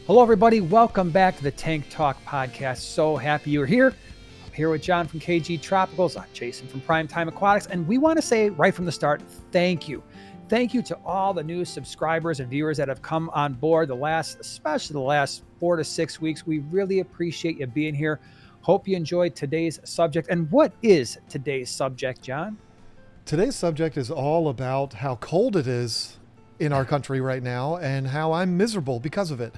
Hello, everybody. Welcome back to the Tank Talk podcast. So happy you're here. I'm here with John from KG Tropicals. I'm Jason from Primetime Aquatics. And we want to say right from the start, thank you. Thank you to all the new subscribers and viewers that have come on board especially the last 4 to 6 weeks. We really appreciate you being here. Hope you enjoyed today's subject. And what is today's subject, John? Today's subject is all about how cold it is in our country right now and how I'm miserable because of it.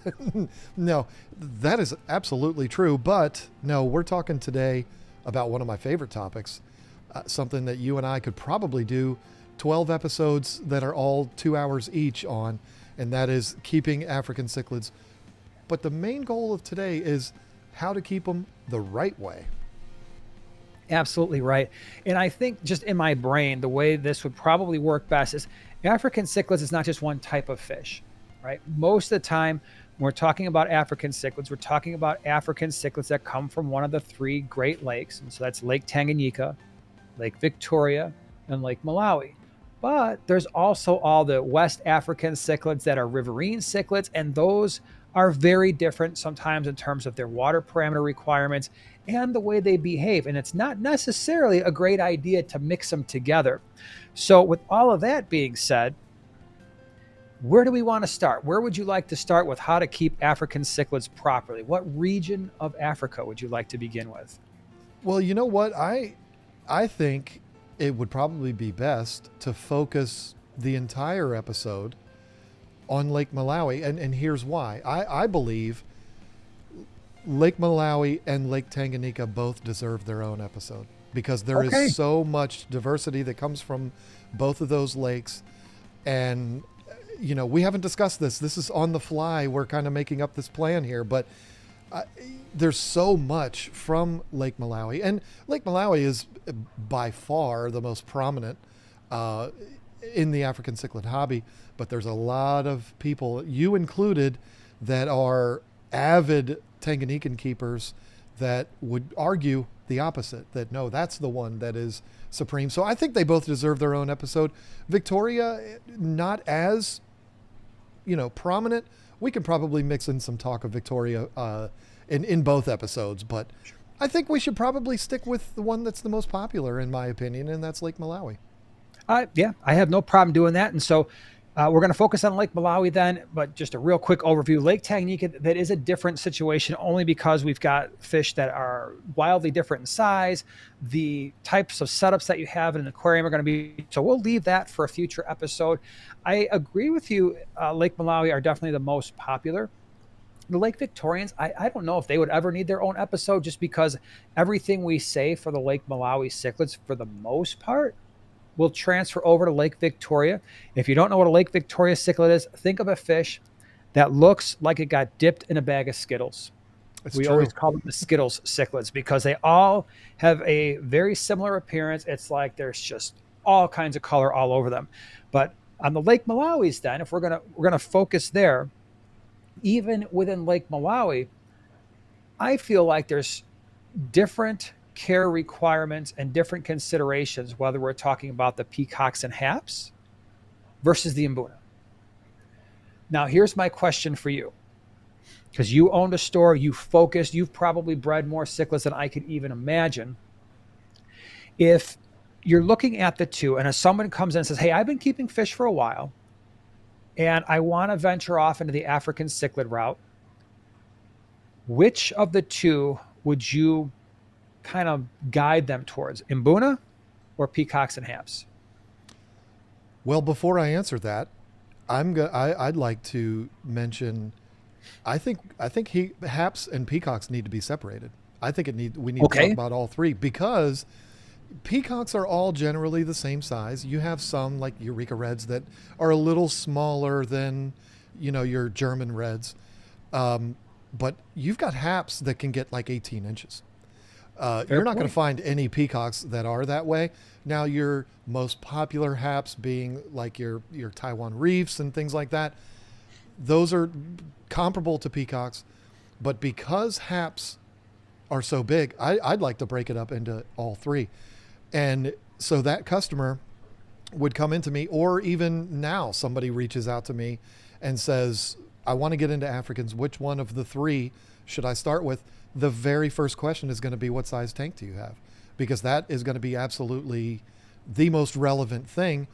No, that is absolutely true. But no, we're talking today about one of my favorite topics, something that you and I could probably do 12 episodes that are all 2 hours each on, and that is keeping African cichlids. But the main goal of today is how to keep them the right way. Absolutely right. And I think just in my brain, the way this would probably work best is African cichlids is not just one type of fish, right? Most of the time, when we're talking about African cichlids, we're talking about African cichlids that come from one of the three Great Lakes. And so that's Lake Tanganyika, Lake Victoria, and Lake Malawi. But there's also all the West African cichlids that are riverine cichlids, and those are very different sometimes in terms of their water parameter requirements and the way they behave. And it's not necessarily a great idea to mix them together. So with all of that being said, where do we want to start? Where would you like to start with how to keep African cichlids properly? What region of Africa would you like to begin with? Well, you know what? I think it would probably be best to focus the entire episode on Lake Malawi. And here's why. I believe Lake Malawi and Lake Tanganyika both deserve their own episode because there is so much diversity that comes from both of those lakes. And, you know, we haven't discussed this. This is on the fly. We're kind of making up this plan here, but there's so much from Lake Malawi. And Lake Malawi is by far the most prominent in the African cichlid hobby, but there's a lot of people, you included, that are avid Tanganyikan keepers that would argue the opposite, that no, that's the one that is supreme. So I think they both deserve their own episode. Victoria, not as, prominent. We can probably mix in some talk of Victoria in both episodes, but I think we should probably stick with the one that's the most popular, in my opinion, and that's Lake Malawi. Yeah, I have no problem doing that. And so we're going to focus on Lake Malawi then, but just a real quick overview. Lake Tanganyika, that is a different situation only because we've got fish that are wildly different in size. The types of setups that you have in an aquarium are going to be, so we'll leave that for a future episode. I agree with you. Lake Malawi are definitely the most popular. The Lake Victorians, I don't know if they would ever need their own episode just because everything we say for the Lake Malawi cichlids, for the most part, will transfer over to Lake Victoria. If you don't know what a Lake Victoria cichlid is, think of a fish that looks like it got dipped in a bag of Skittles. We always call them the Skittles cichlids because they all have a very similar appearance. It's like there's just all kinds of color all over them. But on the Lake Malawis then, if we're gonna focus there, even within Lake Malawi, I feel like there's different care requirements and different considerations, whether we're talking about the Peacocks and Haps versus the Mbuna. Now, here's my question for you. Because you owned a store, you focused, you've probably bred more cichlids than I could even imagine. If you're looking at the two, and if someone comes in and says, hey, I've been keeping fish for a while, and I want to venture off into the African cichlid route, which of the two would you kind of guide them towards, Mbuna or Peacocks and Haps? Well, before I answer that, I'd like to mention, I think Haps and Peacocks need to be separated. I think we need to talk about all three because peacocks are all generally the same size. You have some like Eureka Reds that are a little smaller than, your German Reds. But you've got Haps that can get like 18 inches. You're not going to find any peacocks that are that way. Now, your most popular Haps being like your Taiwan Reefs and things like that, those are comparable to peacocks. But because Haps are so big, I'd like to break it up into all three. And so that customer would come into me, or even now somebody reaches out to me and says, I want to get into Africans. Which one of the three should I start with? The very first question is going to be, what size tank do you have? Because that is going to be absolutely the most relevant thing.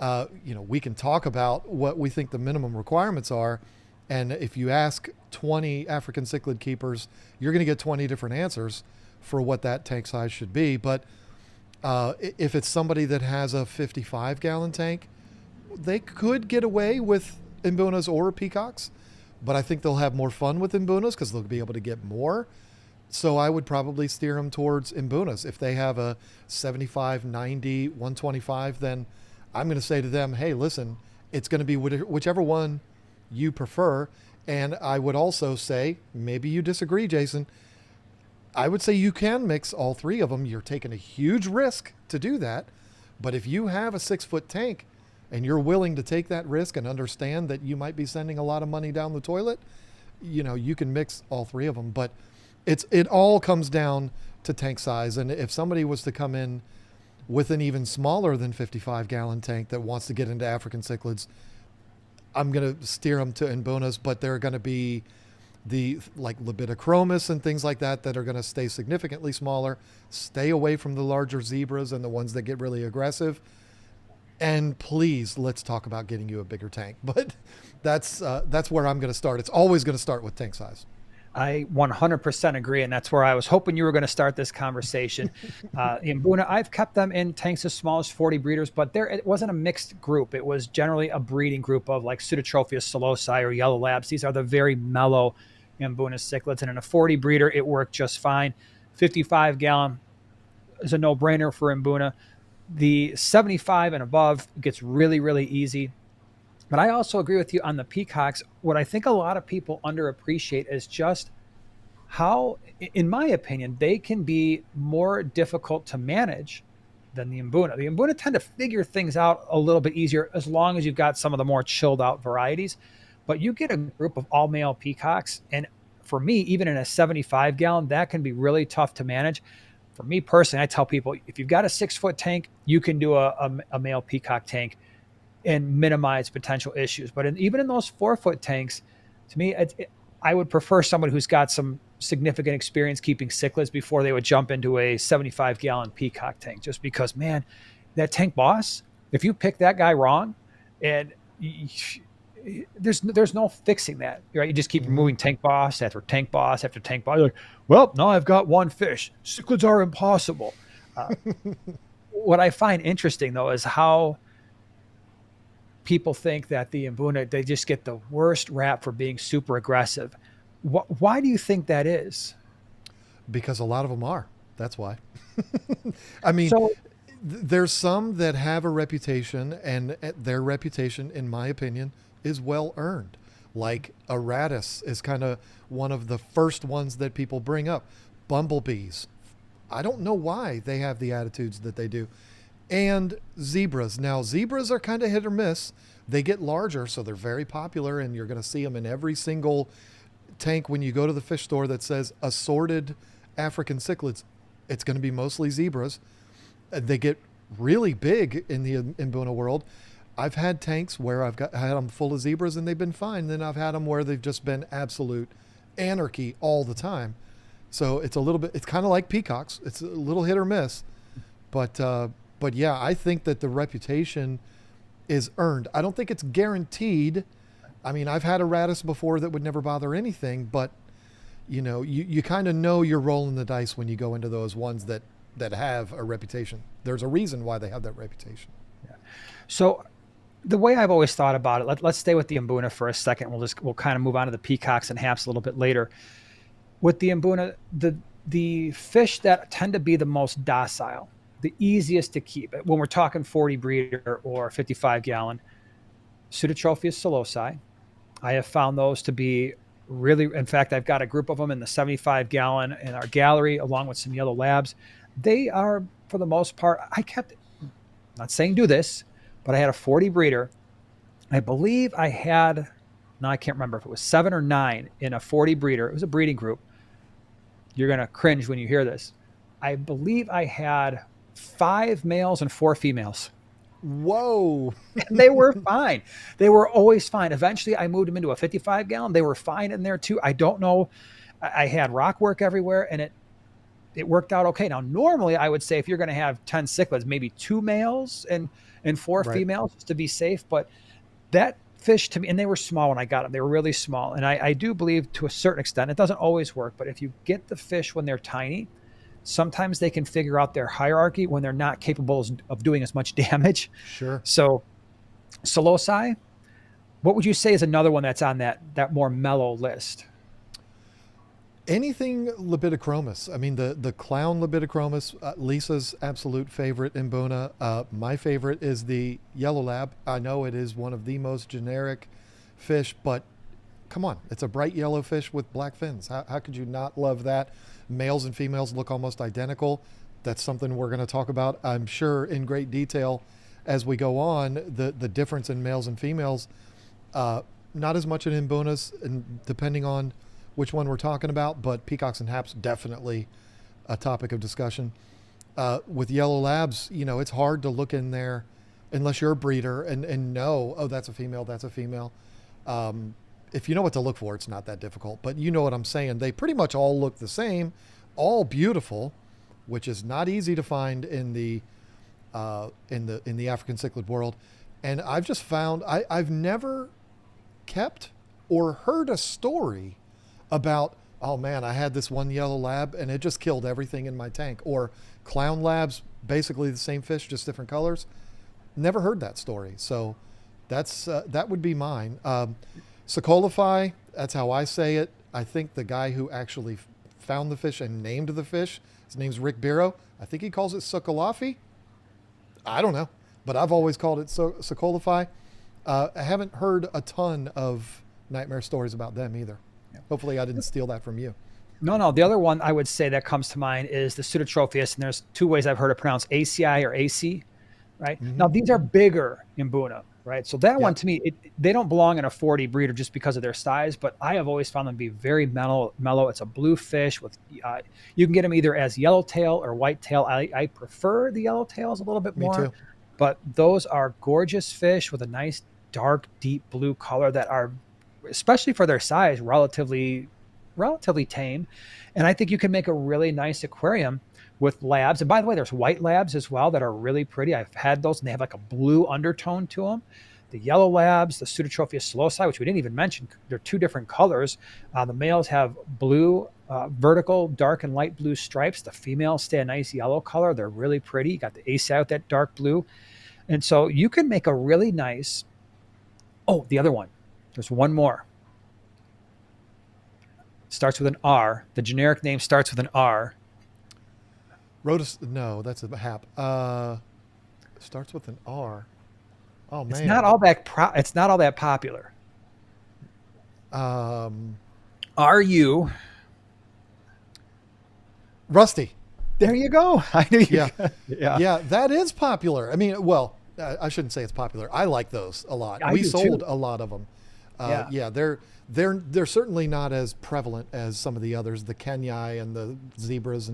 We can talk about what we think the minimum requirements are. And if you ask 20 African cichlid keepers, you're going to get 20 different answers for what that tank size should be. But if it's somebody that has a 55-gallon tank, they could get away with Mbunas or Peacocks, but I think they'll have more fun with Mbunas because they'll be able to get more. So I would probably steer them towards Mbunas. If they have a 75, 90, 125, then I'm going to say to them, hey, listen, it's going to be whichever one you prefer. And I would also say, maybe you disagree, Jason, I would say you can mix all three of them. You're taking a huge risk to do that. But if you have a 6-foot tank and you're willing to take that risk and understand that you might be sending a lot of money down the toilet, you can mix all three of them. But it all comes down to tank size. And if somebody was to come in with an even smaller than 55-gallon tank that wants to get into African cichlids, I'm going to steer them to Mbunas, but they're going to be the like Libidochromis and things like that are going to stay significantly smaller. Stay away from the larger zebras and the ones that get really aggressive. And please, let's talk about getting you a bigger tank. But that's where I'm going to start. It's always going to start with tank size. I 100% agree, and that's where I was hoping you were going to start this conversation. In Mbuna, I've kept them in tanks as small as 40 breeders, but it wasn't a mixed group. It was generally a breeding group of like Pseudotropheus solosi or yellow labs. These are the very mellow Mbuna cichlids, and in a 40 breeder, it worked just fine. 55-gallon is a no-brainer for Mbuna. The 75 and above gets really, really easy. But I also agree with you on the peacocks. What I think a lot of people underappreciate is just how, in my opinion, they can be more difficult to manage than the Mbuna. The Mbuna tend to figure things out a little bit easier as long as you've got some of the more chilled out varieties. But you get a group of all male peacocks, and for me, even in a 75-gallon, that can be really tough to manage. For me personally, I tell people, if you've got a 6-foot tank, you can do a male peacock tank and minimize potential issues. But even in those 4-foot tanks, to me, I would prefer someone who's got some significant experience keeping cichlids before they would jump into a 75-gallon peacock tank. Just because, man, that tank boss, if you pick that guy wrong, and there's no fixing that, right? You just keep removing tank boss after tank boss after tank boss. You're like, well, now I've got one fish. Cichlids are impossible. What I find interesting, though, is how people think that the Mbuna, they just get the worst rap for being super aggressive. Why do you think that is? Because a lot of them are. That's why. I mean, there's some that have a reputation, and their reputation, in my opinion, is well earned. Like a Rattus is kind of one of the first ones that people bring up. Bumblebees. I don't know why they have the attitudes that they do. And zebras. Now, zebras are kind of hit or miss. They get larger, so they're very popular, and you're going to see them in every single tank when you go to the fish store that says assorted African cichlids. It's going to be mostly zebras. They get really big in the Mbuna world. I've had tanks where I've had them full of zebras and they've been fine. Then I've had them where they've just been absolute anarchy all the time. So it's it's kind of like peacocks. It's a little hit or miss. But yeah, I think that the reputation is earned. I don't think it's guaranteed. I mean, I've had a Rattus before that would never bother anything, but you kind of know you're rolling the dice when you go into those ones that have a reputation. There's a reason why they have that reputation. Yeah. So the way I've always thought about it, let's stay with the Mbuna for a second. We'll kind of move on to the peacocks and haps a little bit later. With the Mbuna, the fish that tend to be the most docile, the easiest to keep, when we're talking 40 breeder or 55-gallon, Pseudotropheus solosi. I have found those to be really, in fact, I've got a group of them in the 75-gallon in our gallery, along with some yellow labs. They are, for the most part, not saying do this, but I had a 40 breeder. I believe I had, now I can't remember if it was 7 or 9 in a 40 breeder. It was a breeding group. You're going to cringe when you hear this. I believe I had 5 males and 4 females. Whoa. They were fine. They were always fine. Eventually, I moved them into a 55 gallon. They were fine in there too. I don't know. I had rock work everywhere, and it worked out okay. Now, normally, I would say if you're going to have 10 cichlids, maybe 2 males and 4 Right. females just to be safe. But that fish to me, and they were small when I got them. They were really small, and I do believe to a certain extent it doesn't always work. But if you get the fish when they're tiny, sometimes they can figure out their hierarchy when they're not capable of doing as much damage. Sure. So Solosi, what would you say is another one that's on that more mellow list? Anything Libidochromis. I mean, the clown Libidochromis, Lisa's absolute favorite in Mbuna. My favorite is the yellow lab. I know it is one of the most generic fish, but come on, it's a bright yellow fish with black fins. How could you not love that? Males and females look almost identical. That's something we're going to talk about, I'm sure, in great detail as we go on. The difference in males and females, not as much in Mbunas, and depending on which one we're talking about, but Peacocks and Haps definitely a topic of discussion. With yellow labs, it's hard to look in there unless you're a breeder and know, oh, that's a female, that's a female. If you know what to look for, it's not that difficult, but you know what I'm saying. They pretty much all look the same, all beautiful, which is not easy to find in the African cichlid world. And I've just found I've never kept or heard a story about, oh man, I had this one yellow lab and it just killed everything in my tank, or clown labs, basically the same fish, just different colors. Never heard that story. So that would be mine. Socolify, that's how I say it. I think the guy who actually found the fish and named the fish, his name's Rick Biro. I think he calls it Socolafi. I don't know, but I've always called it Socolify. I haven't heard a ton of nightmare stories about them either. Hopefully I didn't steal that from you. No. The other one I would say that comes to mind is the Pseudotropheus, and there's 2 ways I've heard it pronounced, ACI or AC, right? Mm-hmm. Now, these are bigger in Mbuna, right? So that one, to me, they don't belong in a 40 breeder just because of their size, but I have always found them to be very mellow. It's a blue fish with, you can get them either as yellowtail or whitetail. I prefer the yellowtails a little bit more. Me too. But those are gorgeous fish with a nice, dark, deep blue color that are, especially for their size, relatively tame. And I think you can make a really nice aquarium with labs. And by the way, there's white labs as well that are really pretty. I've had those, and they have like a blue undertone to them. The yellow labs, the Pseudotropheus solosi, which we didn't even mention, they're 2 different colors. The males have blue, vertical, dark and light blue stripes. The females stay a nice yellow color. They're really pretty. You got the ACI with that dark blue. And so you can make a really nice, the other one. There's one more. Starts with an R. The generic name starts with an R. No, that's a hap. Starts with an R. Oh man, It's not all that popular. RU. Rusty. There you go. I knew you. Yeah, that is popular. I mean, well, I shouldn't say it's popular. I like those a lot. We sold too. A lot of them. They're certainly not as prevalent as some of the others, the Kenyai and the zebras,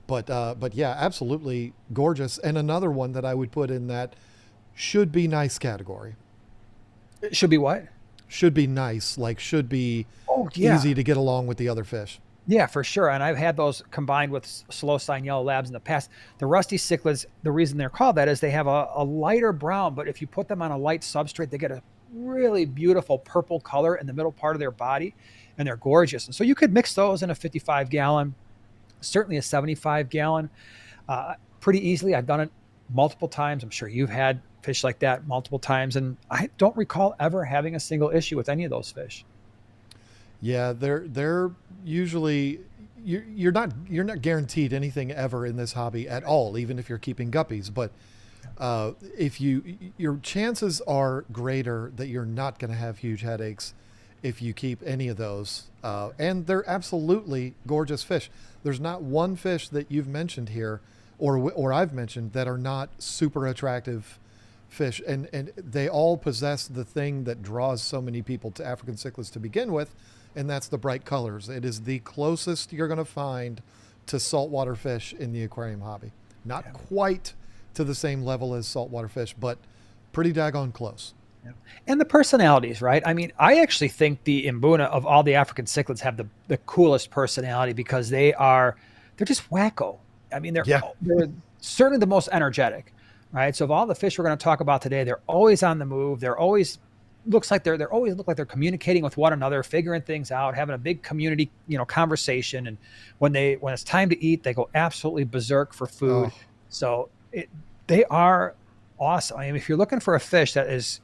but yeah, absolutely gorgeous. And another one that I would put in that should be nice category. It should be what? Should be nice, like should be easy to get along with the other fish. Yeah, for sure. And I've had those combined with Solosi and yellow labs in the past. The rusty cichlids, the reason they're called that is they have a lighter brown, but if you put them on a light substrate, they get a really beautiful purple color in the middle part of their body, and they're gorgeous. And so you could mix those in a 55 gallon, certainly a 75 gallon, pretty easily. I've done it multiple times. I'm sure you've had fish like that multiple times, and I don't recall ever having a single issue with any of those fish. Yeah, they're usually you're not guaranteed anything ever in this hobby at all, even if you're keeping guppies. But if your chances are greater that you're not going to have huge headaches if you keep any of those. And they're absolutely gorgeous fish. There's not one fish that you've mentioned here or I've mentioned that are not super attractive fish. And they all possess the thing that draws so many people to African cichlids to begin with, and that's the bright colors. It is the closest you're going to find to saltwater fish in the aquarium hobby. Not quite to the same level as saltwater fish, but pretty daggone close. Yeah. And the personalities, right? I mean, I actually think the Mbuna of all the African cichlids have the coolest personality because they're just wacko. I mean, Yeah. they're certainly the most energetic, right? So of all the fish we're going to talk about today, they're always on the move. They're always they're always look like they're communicating with one another, figuring things out, having a big community, conversation. And when it's time to eat, they go absolutely berserk for food. Oh, So they are awesome. I mean, if you're looking for a fish that is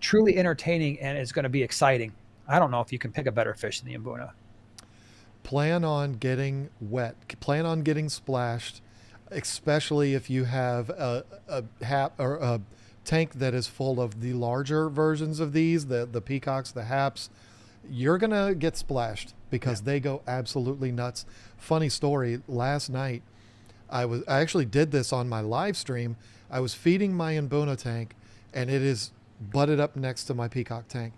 truly entertaining and is going to be exciting, I don't know if you can pick a better fish than the Mbuna. plan on getting wet. Plan on getting splashed, especially if you have a hap or a tank that is full of the larger versions of these, the peacocks, the haps. You're gonna get splashed because they go absolutely nuts. Funny story. Last night, I actually did this on my live stream. I was feeding my Mbuna tank, and it is butted up next to my peacock tank,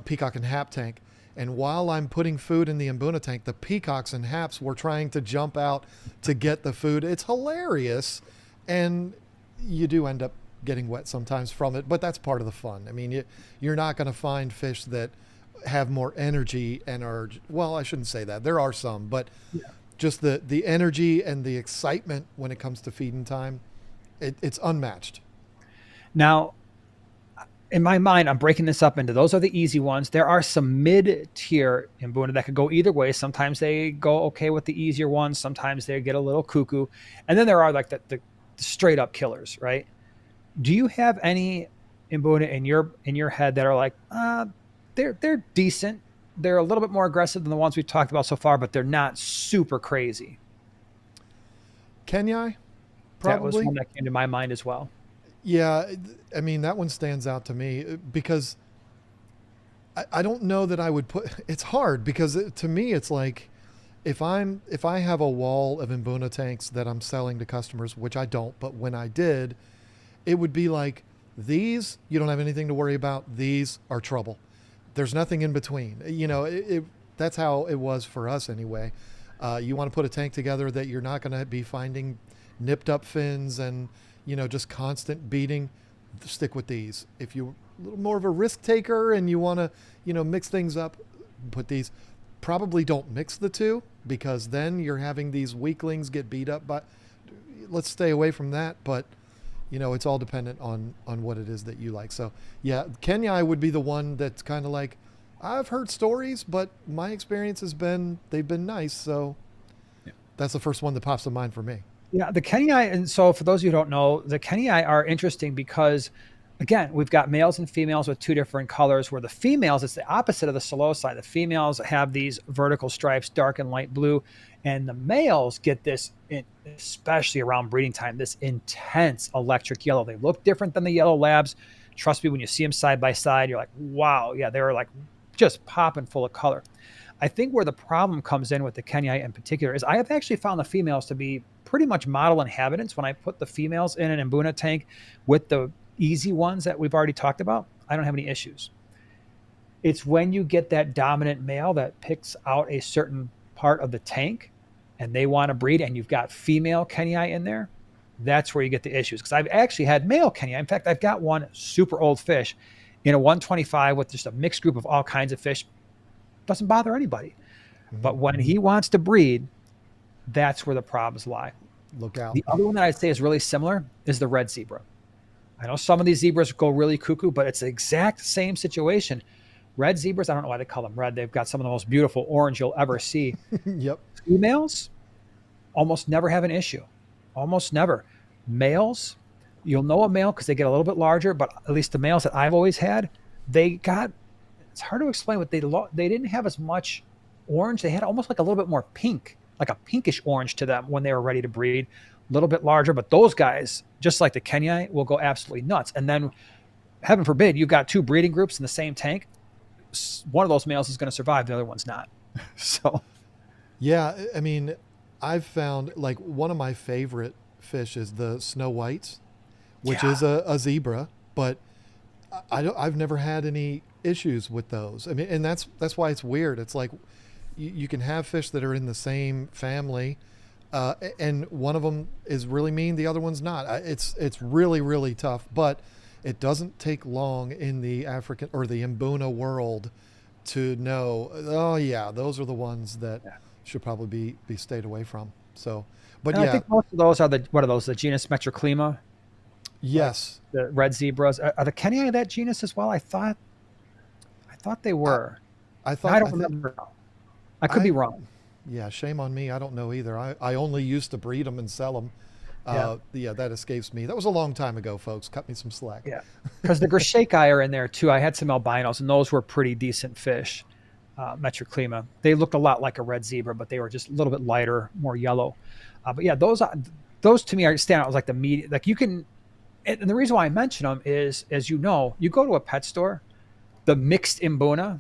peacock and hap tank. And while I'm putting food in the Mbuna tank, the peacocks and haps were trying to jump out to get the food. It's hilarious, and you do end up getting wet sometimes from it, but that's part of the fun. I mean, you're not going to find fish that have more energy and are, well, I shouldn't say that. There are some, but just the energy and the excitement when it comes to feeding time, it's unmatched. Now, in my mind, I'm breaking this up into those are the easy ones. There are some mid-tier Mbuna that could go either way. Sometimes they go okay with the easier ones. Sometimes they get a little cuckoo. And then there are like the straight up killers, right? Do you have any Mbuna in your head that are like, they're decent. They're a little bit more aggressive than the ones we've talked about so far, but they're not super crazy. Kenyai, That was probably. one that came to my mind as well. Yeah, I mean, that one stands out to me because I don't know that I would put. It's hard because to me, it's like if I have a wall of Mbuna tanks that I'm selling to customers, which I don't, but when I did, it would be like these you don't have anything to worry about. These are trouble. There's nothing in between. That's how it was for us anyway. You want to put a tank together that you're not going to be finding nipped up fins and just constant beating, stick with these. If you're a little more of a risk taker and you want to mix things up, put these. Probably don't mix the two because then you're having these weaklings get beat up by. Let's stay away from that, but it's all dependent on what it is that you like. So yeah, Kenya would be the one that's kind of like, I've heard stories, but my experience has been they've been nice. So that's the first one that pops to mind for me. Yeah, the Kenai, and so for those of you who don't know, the Kenai are interesting because, again, we've got males and females with two different colors. Where the females, it's the opposite of the Psilocybe. The females have these vertical stripes, dark and light blue, and the males get this, especially around breeding time, this intense electric yellow. They look different than the yellow labs. Trust me, when you see them side by side, you're like, wow, yeah, they're like just popping full of color. I think where the problem comes in with the Kenai in particular is I have actually found the females to be pretty much model inhabitants. When I put the females in an Mbuna tank with the easy ones that we've already talked about, I don't have any issues. It's when you get that dominant male that picks out a certain part of the tank and they want to breed and you've got female Kenai in there, that's where you get the issues. Because I've actually had male Kenai. In fact, I've got one super old fish in a 125 with just a mixed group of all kinds of fish. Doesn't bother anybody. Mm-hmm. But when he wants to breed, that's where the problems lie. Look out. The other one that I'd say is really similar is the red zebra. I know some of these zebras go really cuckoo, but it's the exact same situation. Red zebras, I don't know why they call them red. They've got some of the most beautiful orange you'll ever see. Yep. Females almost never have an issue. Almost never. Males, you'll know a male because they get a little bit larger, but at least the males that I've always had, it's hard to explain what they didn't have as much orange. They had almost like a little bit more pink, like a pinkish orange to them when they were ready to breed, a little bit larger. But those guys, just like the Kenai, will go absolutely nuts. And then, heaven forbid, you've got two breeding groups in the same tank. One of those males is going to survive, the other one's not. So, yeah, I mean, I've found like one of my favorite fish is the snow whites, which is a zebra, but I've never had any issues with those. I mean, and that's why it's weird. It's like you can have fish that are in the same family, and one of them is really mean, the other one's not. It's really really tough. But it doesn't take long in the African or the Mbuna world to know, oh yeah, those are the ones that Yeah. should probably be stayed away from. So, but And I yeah, think most of those are what are those? The genus Metroclima, like yes, the red zebras. Are the Kenii that genus as well? I thought they I, were. I No, I thought, don't I think remember. I could be I, wrong. yeah, shame on me. I don't know either. I only used to breed them and sell them. Yeah. Yeah, that escapes me. That was a long time ago, folks. Cut me some slack. Yeah. Because the Grishaki are in there too. I had some albinos, and those were pretty decent fish. Metroclima. They looked a lot like a red zebra, but they were just a little bit lighter, more yellow. But yeah, those to me are stand out as like the meat. Like you can, and the reason why I mention them is, as you know, you go to a pet store, the mixed Mbuna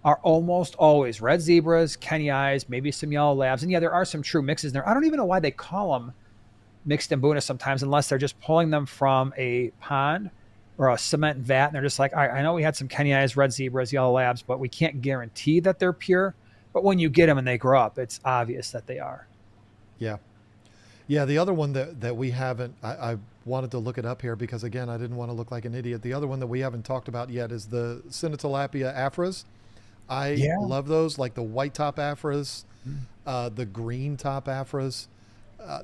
are almost always red zebras, Kenii, maybe some yellow labs, and yeah, there are some true mixes there. I don't even know why they call them mixed Mbunas sometimes, unless they're just pulling them from a pond or a cement vat, and they're just like, all right, I know we had some Kenii, red zebras, yellow labs, but we can't guarantee that they're pure. But when you get them and they grow up, it's obvious that they are. Yeah. Yeah, the other one that we haven't, I wanted to look it up here because, again, I didn't want to look like an idiot. The other one that we haven't talked about yet is the Cinetilapia afras. I Yeah. love those, like the white top afras, the green top afras.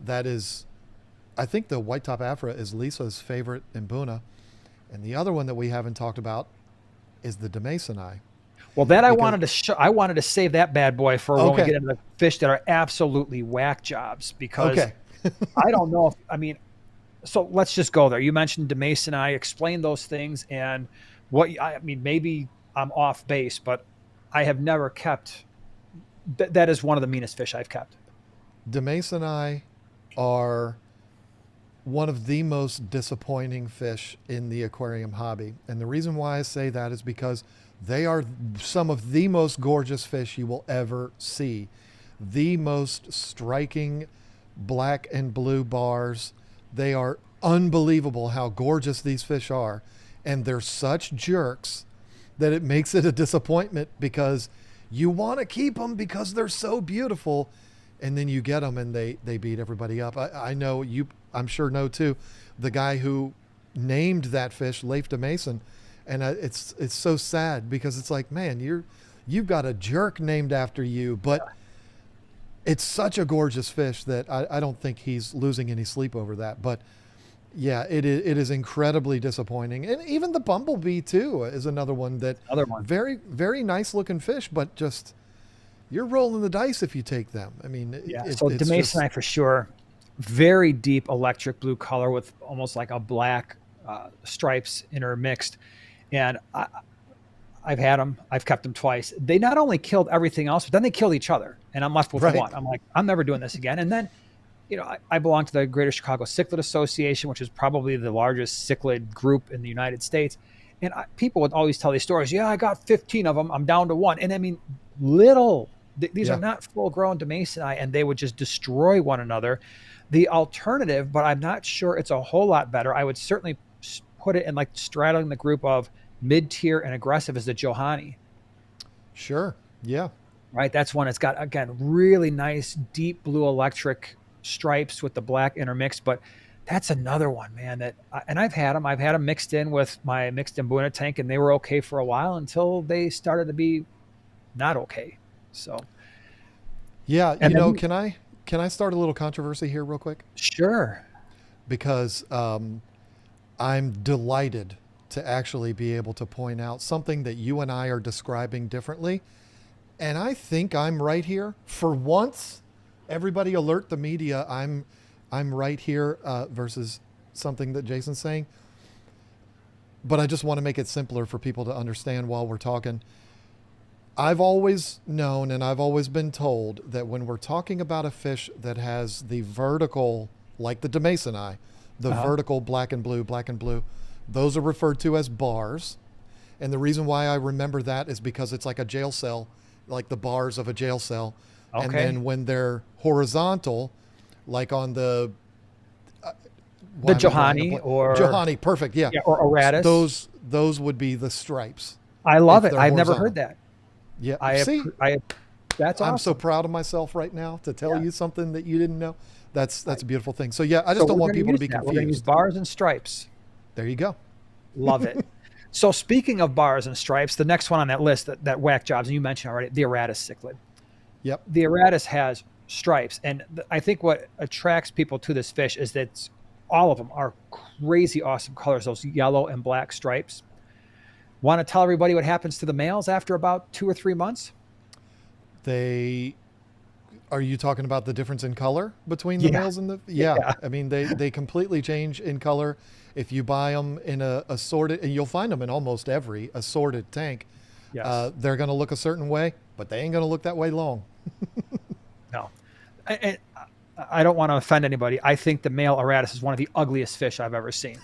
That is, I think the white top afra is Lisa's favorite Mbuna. And the other one that we haven't talked about is the Demasoni. Well, that I Because, wanted to show. I wanted to save that bad boy for when we okay, get into the fish that are absolutely whack jobs, because okay. I don't know if, I mean, so let's just go there. You mentioned DeMason. Explain those things and I mean, maybe I'm off base, but I have never kept. That is one of the meanest fish I've kept. Demasoni are one of the most disappointing fish in the aquarium hobby. And the reason why I say that is because they are some of the most gorgeous fish you will ever see. The most striking black and blue bars. They are unbelievable how gorgeous these fish are. And they're such jerks that it makes it a disappointment because you want to keep them because they're so beautiful. And then you get them and they beat everybody up. I know you, I'm sure know too, the guy who named that fish, Leif de Mason. And it's so sad because it's like, man, you've got a jerk named after you, but it's such a gorgeous fish that I don't think he's losing any sleep over that. But yeah, it is incredibly disappointing. And even the bumblebee too is another one that Other one. very, very nice looking fish, but just you're rolling the dice if you take them. I mean, Yeah. it, So it's just, DeMason for sure. Very deep electric blue color with almost like a black stripes intermixed. And I've had them. I've kept them twice. They not only killed everything else, but then they killed each other. And I'm left with right. one. I'm like, I'm never doing this again. And then, I belong to the Greater Chicago Cichlid Association, which is probably the largest cichlid group in the United States. And people would always tell these stories. Yeah, I got 15 of them. I'm down to one. And I mean, these Yeah. are not full grown Demasoni, and they would just destroy one another. The alternative, but I'm not sure it's a whole lot better. I would certainly put it in like straddling the group of mid-tier and aggressive is the Johanni, Sure. Yeah. right? That's one. It's got, again, really nice deep blue electric stripes with the black intermixed, but that's another one, man, and I've had them. I've had them mixed in with my mixed Mbuna tank, and they were okay for a while until they started to be not okay. So, Yeah. and then, Can I start a little controversy here real quick? sure. Because I'm delighted to actually be able to point out something that you and I are describing differently. And I think I'm right here. For once, everybody alert the media. I'm right here versus something that Jason's saying. But I just want to make it simpler for people to understand while we're talking. I've always known and I've always been told that when we're talking about a fish that has the vertical, like the Demasoni, the vertical black and blue, those are referred to as bars. And the reason why I remember that is because it's like a jail cell, like the bars of a jail cell. Okay. And then when they're horizontal, like on the The Johanni or Johanni, perfect, yeah. or Oratus. Those would be the stripes. I love if it. they're I've never horizontal. heard that. Yeah, see, That's I'm so awesome. proud of myself right now to tell Yeah. you something that you didn't know. That's a beautiful thing. So yeah, I So just don't we're want gonna people to use be that. We're going to use confused. bars and stripes. There you go. Love it. So speaking of bars and stripes, the next one on that list that whack jobs, and you mentioned already, the Aratus cichlid. Yep. The Aratus has stripes, and I think what attracts people to this fish is that all of them are crazy awesome colors, those yellow and black stripes. Want to tell everybody what happens to the males after about 2 or 3 months? They Are you talking about the difference in color between the Yeah. males and the? Yeah, Yeah. I mean they completely change in color. If you buy them in a assorted, and you'll find them in almost every assorted tank, Yes. they're going to look a certain way, but they ain't going to look that way long. No. I, I don't want to offend anybody. I think the male Aratus is one of the ugliest fish I've ever seen.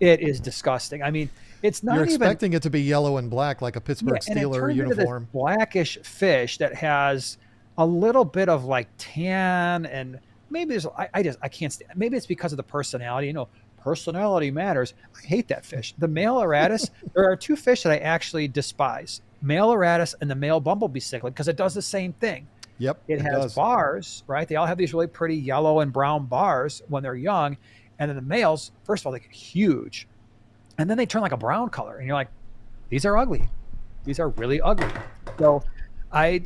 It is disgusting. I mean, it's You're not even. expecting it to be yellow and black like a Yeah, Pittsburgh and it Steeler turns into this uniform. blackish fish that has a little bit of like tan, and maybe there's I can't stand. Maybe it's because of the personality. Personality matters. I hate that fish. The male Aratus. There are two fish that I actually despise: male Aratus and the male bumblebee cichlid, because it does the same thing. Yep, It it has does. bars, right? They all have these really pretty yellow and brown bars when they're young, and then the males, first of all, they get huge, and then they turn like a brown color, and you're like, these are ugly. These are really ugly. So I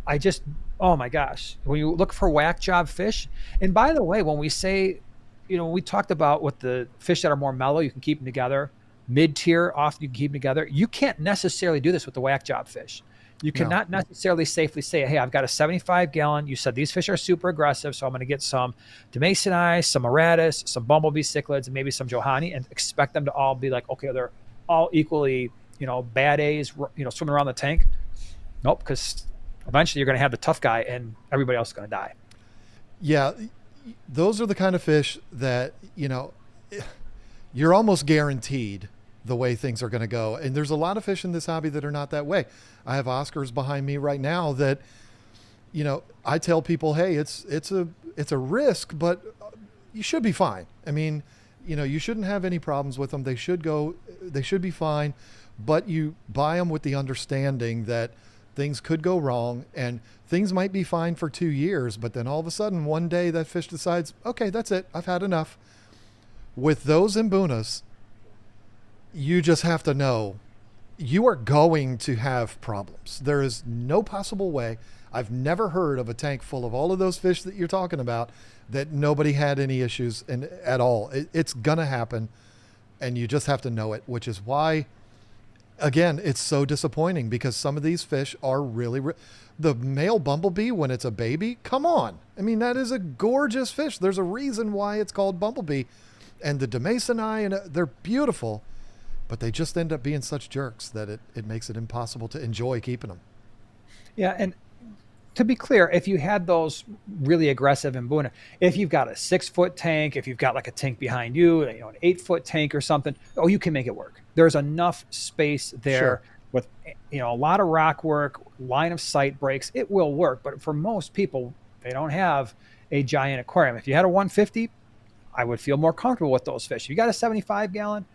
I just, oh my gosh, when you look for whack job fish, and by the way, when we say, we talked about with the fish that are more mellow, you can keep them together. Mid tier, often you can keep them together. You can't necessarily do this with the whack job fish. You No. cannot necessarily safely say, hey, I've got a 75-gallon. You said these fish are super aggressive, so I'm going to get some Demasoni, some Aratus, some bumblebee cichlids, and maybe some Johanni, and expect them to all be like, okay, they're all equally, bad A's, swimming around the tank. Nope, because eventually you're going to have the tough guy, and everybody else is going to die. Yeah, those are the kind of fish that, you're almost guaranteed the way things are going to go. And there's a lot of fish in this hobby that are not that way. I have Oscars behind me right now that, I tell people, hey, it's a risk, but you should be fine. I mean, you shouldn't have any problems with them. They should be fine, but you buy them with the understanding that things could go wrong, and things might be fine for 2 years, but then all of a sudden one day that fish decides, okay, that's it. I've had enough. With those Mbunas, you just have to know you are going to have problems. There is no possible way. I've never heard of a tank full of all of those fish that you're talking about that nobody had any issues at all. It's going to happen, and you just have to know it, which is why, again, it's so disappointing, because some of these fish are really the male bumblebee, when it's a baby, come on. I mean, that is a gorgeous fish. There's a reason why it's called bumblebee. And the Demasoni, and they're beautiful, but they just end up being such jerks that it makes it impossible to enjoy keeping them. Yeah, and to be clear, if you had those really aggressive Mbuna, if you've got a 6-foot tank, if you've got like a tank behind you, an 8-foot tank or something, oh, you can make it work. There's enough space there. Sure. With a lot of rock work, line of sight breaks, it will work. But for most people, they don't have a giant aquarium. If you had a 150, I would feel more comfortable with those fish. If you got a 75-gallon,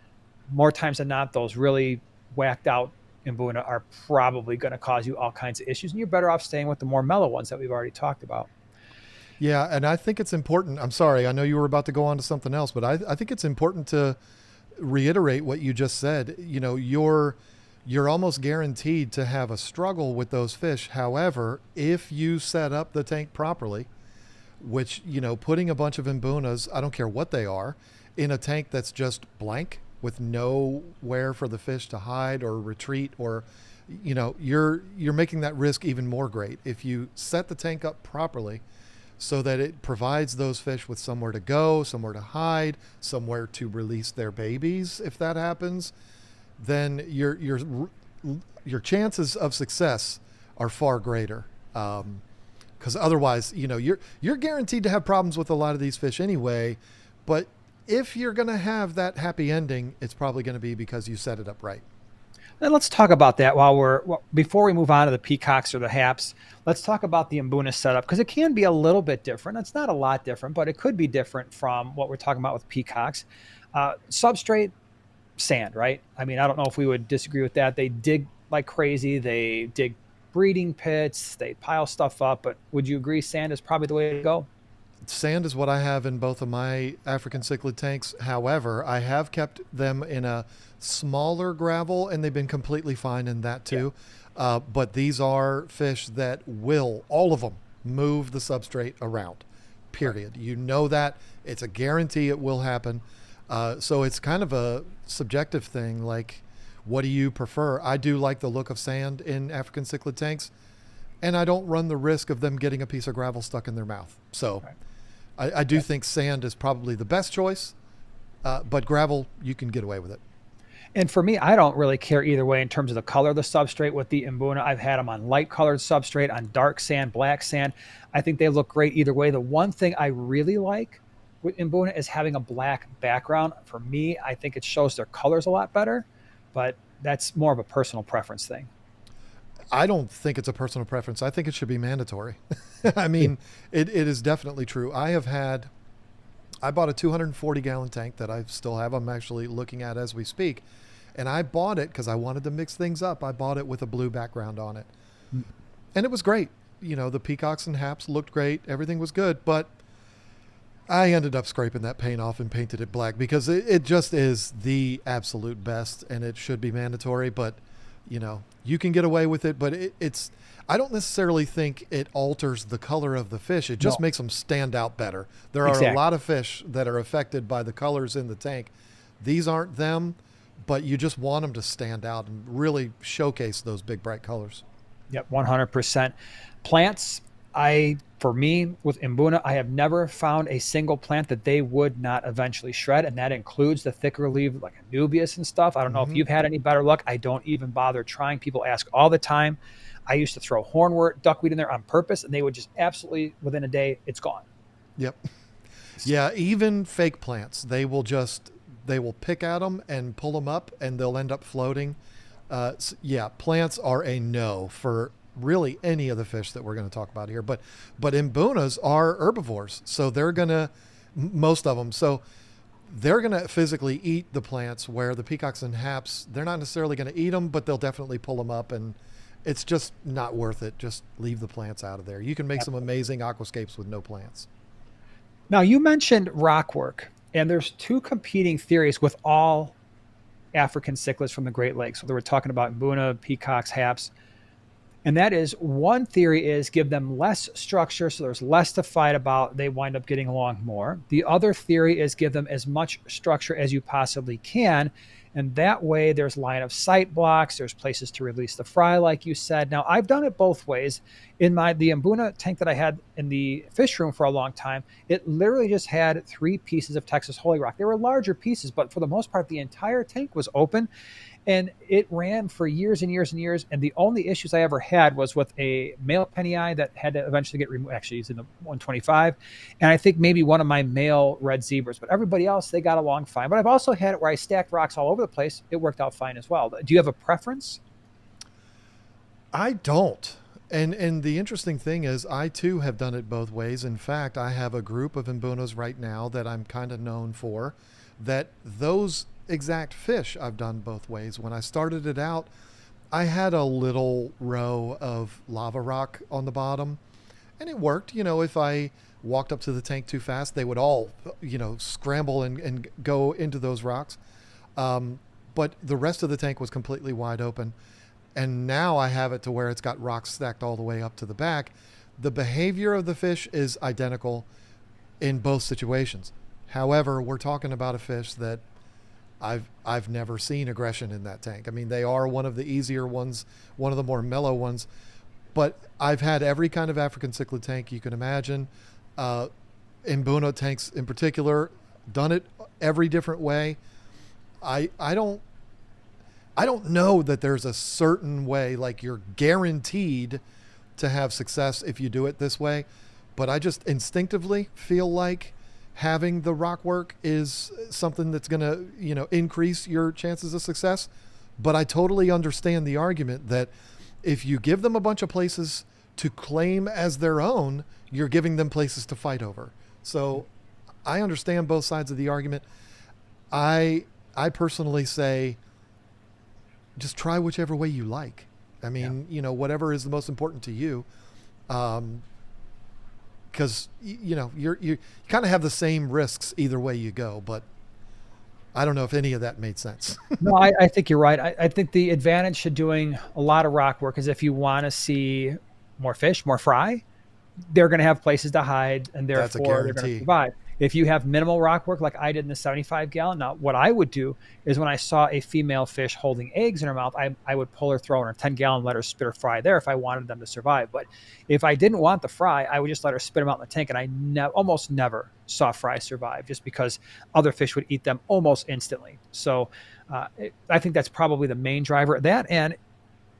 more times than not, those really whacked out Mbuna are probably going to cause you all kinds of issues, and you're better off staying with the more mellow ones that we've already talked about. Yeah, and I think it's important. I'm sorry, I know you were about to go on to something else, but I think it's important to reiterate what you just said. You're almost guaranteed to have a struggle with those fish. However, if you set up the tank properly, which, putting a bunch of Mbunas, I don't care what they are, in a tank that's just blank with nowhere for the fish to hide or retreat, or, you're making that risk even more great. If you set the tank up properly so that it provides those fish with somewhere to go, somewhere to hide, somewhere to release their babies, if that happens, then your chances of success are far greater. Because otherwise, you're guaranteed to have problems with a lot of these fish anyway. But if you're going to have that happy ending, it's probably going to be because you set it up right. And let's talk about that before we move on to the peacocks or the haps. Let's talk about the Mbuna setup, because it can be a little bit different. It's not a lot different, but it could be different from what we're talking about with peacocks. Substrate, sand, right? I mean, I don't know if we would disagree with that. They dig like crazy. They dig breeding pits. They pile stuff up. But would you agree sand is probably the way to go? Sand is what I have in both of my African cichlid tanks. However, I have kept them in a smaller gravel, and they've been completely fine in that too. But these are fish that will, all of them, move the substrate around. Period. You know that. It's a guarantee it will happen. So it's kind of a subjective thing. Like, what do you prefer? I do like the look of sand in African cichlid tanks, and I don't run the risk of them getting a piece of gravel stuck in their mouth. So I do think sand is probably the best choice, but gravel, you can get away with it. And for me, I don't really care either way in terms of the color of the substrate with the Mbuna. I've had them on light colored substrate, on dark sand, black sand. I think they look great either way. The one thing I really like with Mbuna is having a black background. For me, I think it shows their colors a lot better, but that's more of a personal preference thing. I don't think it's a personal preference. I think it should be mandatory. I mean, it is definitely true. I bought a 240 gallon tank that I still have. I'm actually looking at as we speak. And I bought it because I wanted to mix things up. I bought it with a blue background on it. And it was great. You know, the Peacocks and Haps looked great. Everything was good. But I ended up scraping that paint off and painted it black because it just is the absolute best, and it should be mandatory. But, you know, you can get away with it. But it's, I don't necessarily think it alters the color of the fish. It just makes them stand out better. There are a lot of fish that are affected by the colors in the tank. These aren't them, but you just want them to stand out and really showcase those big, bright colors. Yep, 100%. Plants, for me, with Mbuna, I have never found a single plant that they would not eventually shred, and that includes the thicker leaf, like Anubias and stuff. I don't know if you've had any better luck. I don't even bother trying. People ask all the time. I used to throw hornwort, duckweed in there on purpose, and they would just absolutely, within a day, it's gone. Yep. Yeah, even fake plants, they will pick at them and pull them up, and they'll end up floating. Yeah, plants are a no for really any of the fish that we're going to talk about here. But Mbunas are herbivores, so they're going to, most of them, so they're going to physically eat the plants, where the Peacocks and Haps, they're not necessarily going to eat them, but they'll definitely pull them up, and it's just not worth it. Just leave the plants out of there. You can make some amazing aquascapes with no plants. Now, you mentioned rockwork, and there's two competing theories with all African cichlids from the Great Lakes. So they were talking about Mbuna, Peacocks, Haps. And that is, one theory is give them less structure, so there's less to fight about. They wind up getting along more. The other theory is give them as much structure as you possibly can. And that way there's line of sight blocks. There's places to release the fry, like you said. Now, I've done it both ways. In the Mbuna tank that I had in the fish room for a long time, it literally just had 3 pieces of Texas Holy Rock. They were larger pieces, but for the most part, the entire tank was open. And it ran for years and years and years. And the only issues I ever had was with a male penny eye that had to eventually get removed. Actually, he's in the 125. And I think maybe one of my male red zebras. But everybody else, they got along fine. But I've also had it where I stacked rocks all over the place. It worked out fine as well. Do you have a preference? I don't. And the interesting thing is, I too have done it both ways. In fact, I have a group of Mbunas right now that I'm kind of known for, that those exact fish I've done both ways. When I started it out, I had a little row of lava rock on the bottom, and it worked. You know, if I walked up to the tank too fast, they would all, you know, scramble and go into those rocks. But the rest of the tank was completely wide open. And now I have it to where it's got rocks stacked all the way up to the back. The behavior of the fish is identical in both situations. However, we're talking about a fish that I've never seen aggression in that tank. I mean, they are one of the easier ones, one of the more mellow ones, but I've had every kind of African cichlid tank you can imagine. Mbuna tanks in particular, done it every different way. I don't know that there's a certain way, like you're guaranteed to have success if you do it this way, but I just instinctively feel like having the rock work is something that's going to, you know, increase your chances of success. But I totally understand the argument that if you give them a bunch of places to claim as their own, you're giving them places to fight over. So I understand both sides of the argument. I personally say, just try whichever way you like. I mean, you know, whatever is the most important to you. because you kind of have the same risks either way you go. But I don't know if any of that made sense. No, I think you're right. I think the advantage to doing a lot of rock work is if you want to see more fish, more fry, they're going to have places to hide, and That's a therefore they're going to guarantee. survive. If you have minimal rock work like I did in the 75 gallon, now what I would do is when I saw a female fish holding eggs in her mouth, I would pull her, throw her in a 10 gallon, let her spit or fry there if I wanted them to survive. But if I didn't want the fry, I would just let her spit them out in the tank, and I almost never saw fry survive just because other fish would eat them almost instantly. So I think that's probably the main driver of that. And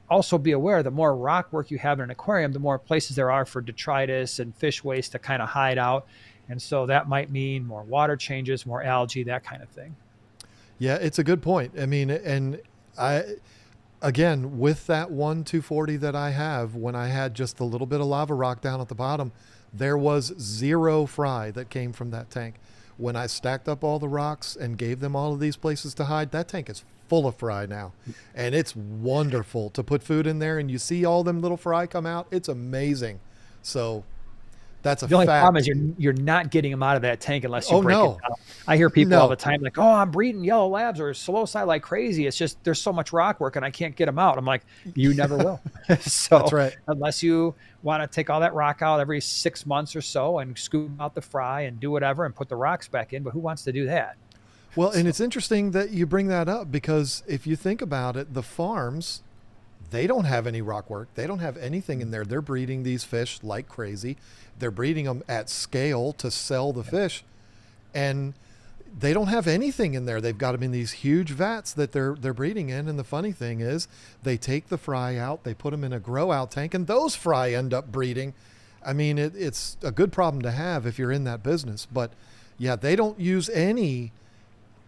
also be aware, the more rock work you have in an aquarium, the more places there are for detritus and fish waste to kind of hide out. And so that might mean more water changes, more algae, that kind of thing. Yeah, it's a good point. I mean, and again, with that 240 that I have, when I had just a little bit of lava rock down at the bottom, there was 0 fry that came from that tank. When I stacked up all the rocks and gave them all of these places to hide, that tank is full of fry now. And it's wonderful to put food in there and you see all them little fry come out. It's amazing. So that's a The only fact. problem is you're not getting them out of that tank unless you break no. it down. I hear people No. all the time like, "Oh, I'm breeding yellow labs or slow side like crazy. It's just there's so much rock work and I can't get them out." I'm like, "You never will." So That's right. unless you want to take all that rock out every 6 months or so and scoop out the fry and do whatever and put the rocks back in, but who wants to do that? Well, and it's interesting that you bring that up because if you think about it, the farms, they don't have any rock work. They don't have anything in there. They're breeding these fish like crazy. They're breeding them at scale to sell the fish. And they don't have anything in there. They've got them in these huge vats that they're breeding in. And the funny thing is they take the fry out, they put them in a grow out tank, and those fry end up breeding. I mean, it's a good problem to have if you're in that business. But yeah, they don't use any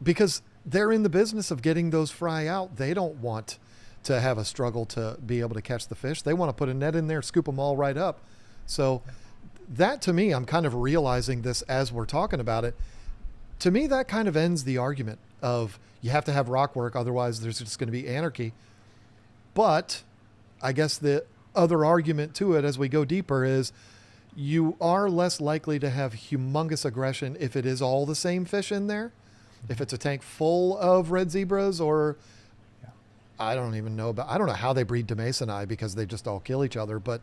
because they're in the business of getting those fry out. They don't want to have a struggle to be able to catch the fish. They want to put a net in there, scoop them all right up. So that, to me, I'm kind of realizing this as we're talking about it. To me, that kind of ends the argument of you have to have rock work, otherwise there's just going to be anarchy. But I guess the other argument to it as we go deeper is you are less likely to have humongous aggression if it is all the same fish in there. If it's a tank full of red zebras or I don't know how they breed Demasoni because they just all kill each other, but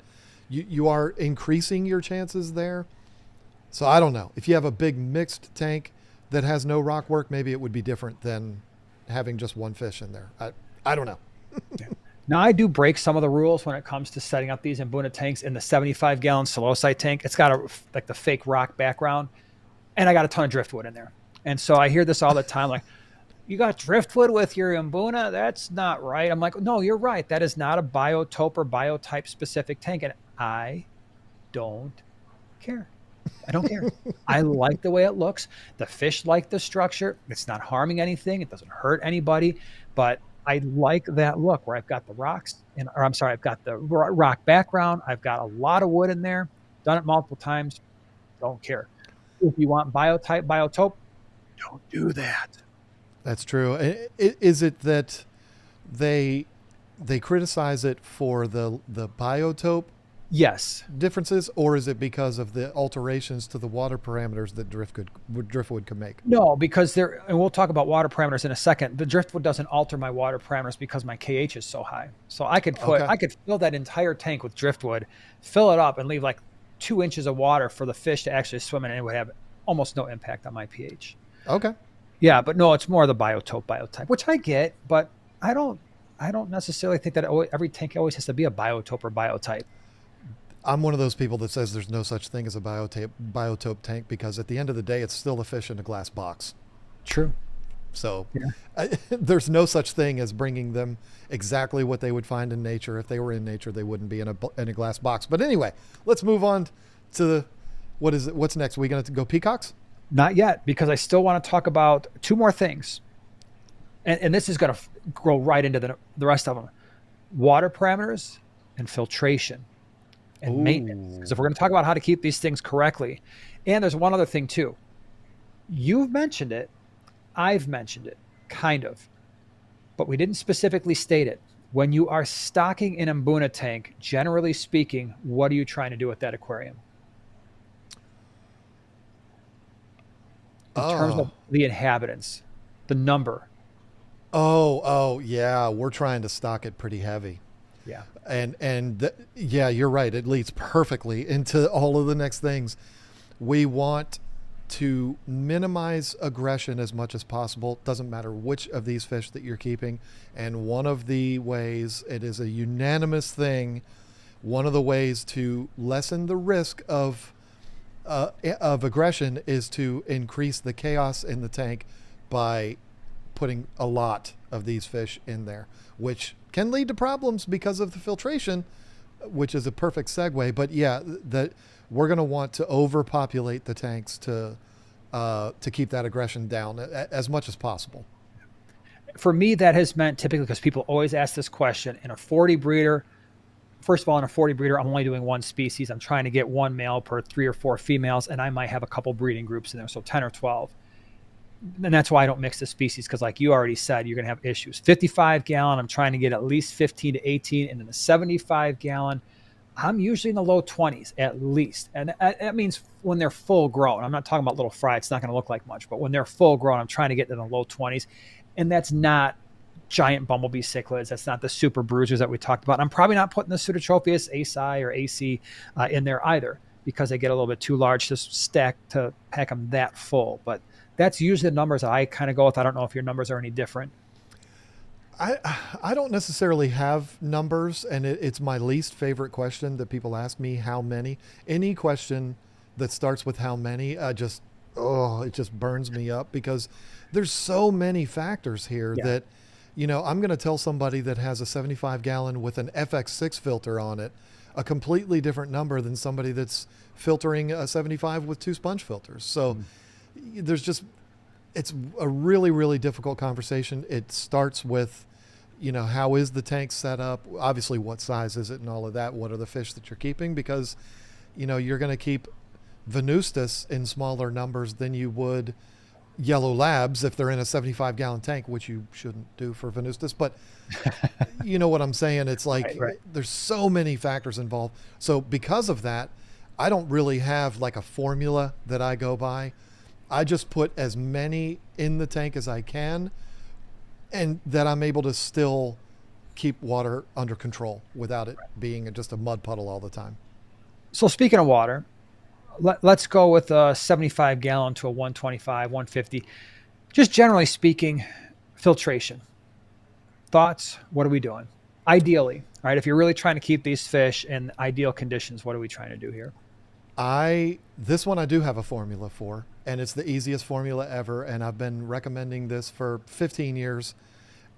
you are increasing your chances there. So I don't know. If you have a big mixed tank that has no rock work, maybe it would be different than having just one fish in there. I don't know. Now, I do break some of the rules when it comes to setting up these Mbuna tanks in the 75 gallon Selosite tank. It's got like the fake rock background, and I got a ton of driftwood in there. And so I hear this all the time, like, "You got driftwood with your Mbuna? That's not right." I'm like, "No, you're right. That is not a biotope or biotype specific tank." And I don't care. I don't care. I like the way it looks. The fish like the structure. It's not harming anything. It doesn't hurt anybody. But I like that look where I've got the rocks, I've got the rock background. I've got a lot of wood in there. Done it multiple times. Don't care. If you want biotype, biotope, don't do that. That's true. Is it that they criticize it for the biotope Yes. differences, or is it because of the alterations to the water parameters that driftwood can make? No, because and we'll talk about water parameters in a second. The driftwood doesn't alter my water parameters because my KH is so high. So I could fill that entire tank with driftwood, fill it up, and leave like 2 inches of water for the fish to actually swim in, and it would have almost no impact on my pH. Okay. Yeah, but no, it's more the biotype, which I get, but I don't necessarily think that every tank always has to be a biotope or biotype. I'm one of those people that says there's no such thing as a biotope tank because at the end of the day, it's still a fish in a glass box. True. So Yeah. there's no such thing as bringing them exactly what they would find in nature. If they were in nature, they wouldn't be in a glass box. But anyway, let's move on to what's next? Are we going to go peacocks? Not yet, because I still want to talk about 2 more things. And this is going to grow right into the rest of them. Water parameters and filtration and maintenance. Because if we're going to talk about how to keep these things correctly, and there's one other thing too. You've mentioned it. I've mentioned it, kind of. But we didn't specifically state it. When you are stocking an Mbuna tank, generally speaking, what are you trying to do with that aquarium? in terms of Oh, the inhabitants, the number. oh, yeah. We're trying to stock it pretty heavy. Yeah. Yeah, you're right. It leads perfectly into all of the next things. We want to minimize aggression as much as possible. Doesn't matter which of these fish that you're keeping. And one of the ways, it is a unanimous thing, one of the ways to lessen the risk of aggression is to increase the chaos in the tank by putting a lot of these fish in there, which can lead to problems because of the filtration, which is a perfect segue. But yeah, that we're going to want to overpopulate the tanks to keep that aggression down as much as possible. For me, that has meant typically, because people always ask this question, in a 40 breeder, first of all, in a 40 breeder, I'm only doing one species. I'm trying to get one male per 3 or 4 females, and I might have a couple breeding groups in there, so 10 or 12. And that's why I don't mix the species, because like you already said, you're going to have issues. 55 gallon, I'm trying to get at least 15 to 18. And then the 75 gallon, I'm usually in the low 20s at least. And that means when they're full grown. I'm not talking about little fry. It's not going to look like much. But when they're full grown, I'm trying to get to the low 20s. And that's not giant bumblebee cichlids. That's not the super bruisers that we talked about. I'm probably not putting the Pseudotropheus ASI or AC in there either, because they get a little bit too large to stack to pack them that full. But that's usually the numbers that I kind of go with. I don't know if your numbers are any different. I I don't necessarily have numbers, and it's my least favorite question that people ask me. How many? Any question that starts with how many, just it just burns me up because there's so many factors here Yeah. that I'm going to tell somebody that has a 75 gallon with an FX6 filter on it a completely different number than somebody that's filtering a 75 with 2 sponge filters. So there's just it's a really really difficult conversation. It starts with how is the tank set up, obviously what size is it and all of that, what are the fish that you're keeping, because you're going to keep venustus in smaller numbers than you would yellow labs if they're in a 75 gallon tank, which you shouldn't do for venustus, but you know what I'm saying. It's like Right. there's so many factors involved. So because of that, I don't really have like a formula that I go by. I just put as many in the tank as I can, and that I'm able to still keep water under control without it being just a mud puddle all the time. So speaking of water, let's go with a 75 gallon to a 125, 150. Just generally speaking, filtration. Thoughts? What are we doing? Ideally, right? If you're really trying to keep these fish in ideal conditions, what are we trying to do here? This one I do have a formula for, and it's the easiest formula ever, and I've been recommending this for 15 years,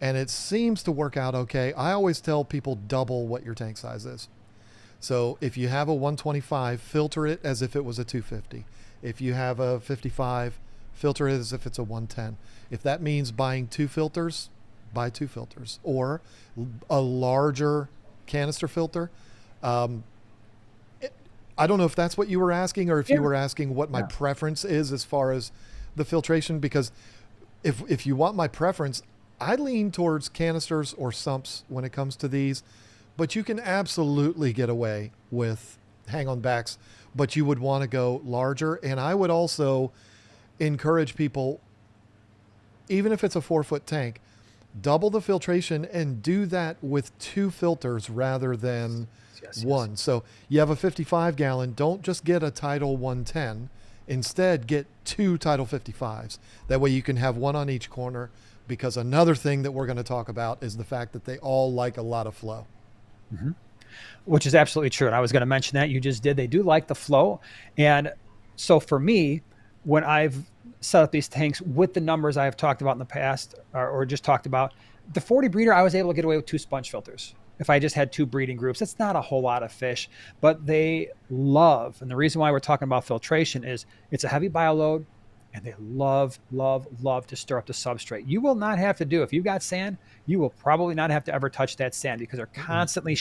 and it seems to work out okay. I always tell people double what your tank size is. So if you have a 125, filter it as if it was a 250. If you have a 55, filter it as if it's a 110. If that means buying 2 filters, buy 2 filters, or a larger canister filter. Um, I don't know if that's what you were asking, or if Yeah. you were asking what my Yeah. preference is as far as the filtration, because if you want my preference, I lean towards canisters or sumps when it comes to these, but you can absolutely get away with hang on backs, but you would want to go larger. And I would also encourage people, even if it's a 4-foot tank, double the filtration and do that with 2 filters rather than Yes. one. So you have a 55 gallon, don't just get a Tidal 110. Instead, get 2 Tidal 55s. That way you can have one on each corner, because another thing that we're going to talk about is the fact that they all like a lot of flow. Which is absolutely true. And I was going to mention that you just did. They do like the flow. And so for me, when I've set up these tanks with the numbers I have talked about in the past, or just talked about, the 40 breeder, I was able to get away with 2 sponge filters. If I just had 2 breeding groups, it's not a whole lot of fish, but they love. And the reason why we're talking about filtration is it's a heavy bioload, and they love, love, love to stir up the substrate. You will not have to do, if you've got sand, you will probably not have to ever touch that sand, because they're constantly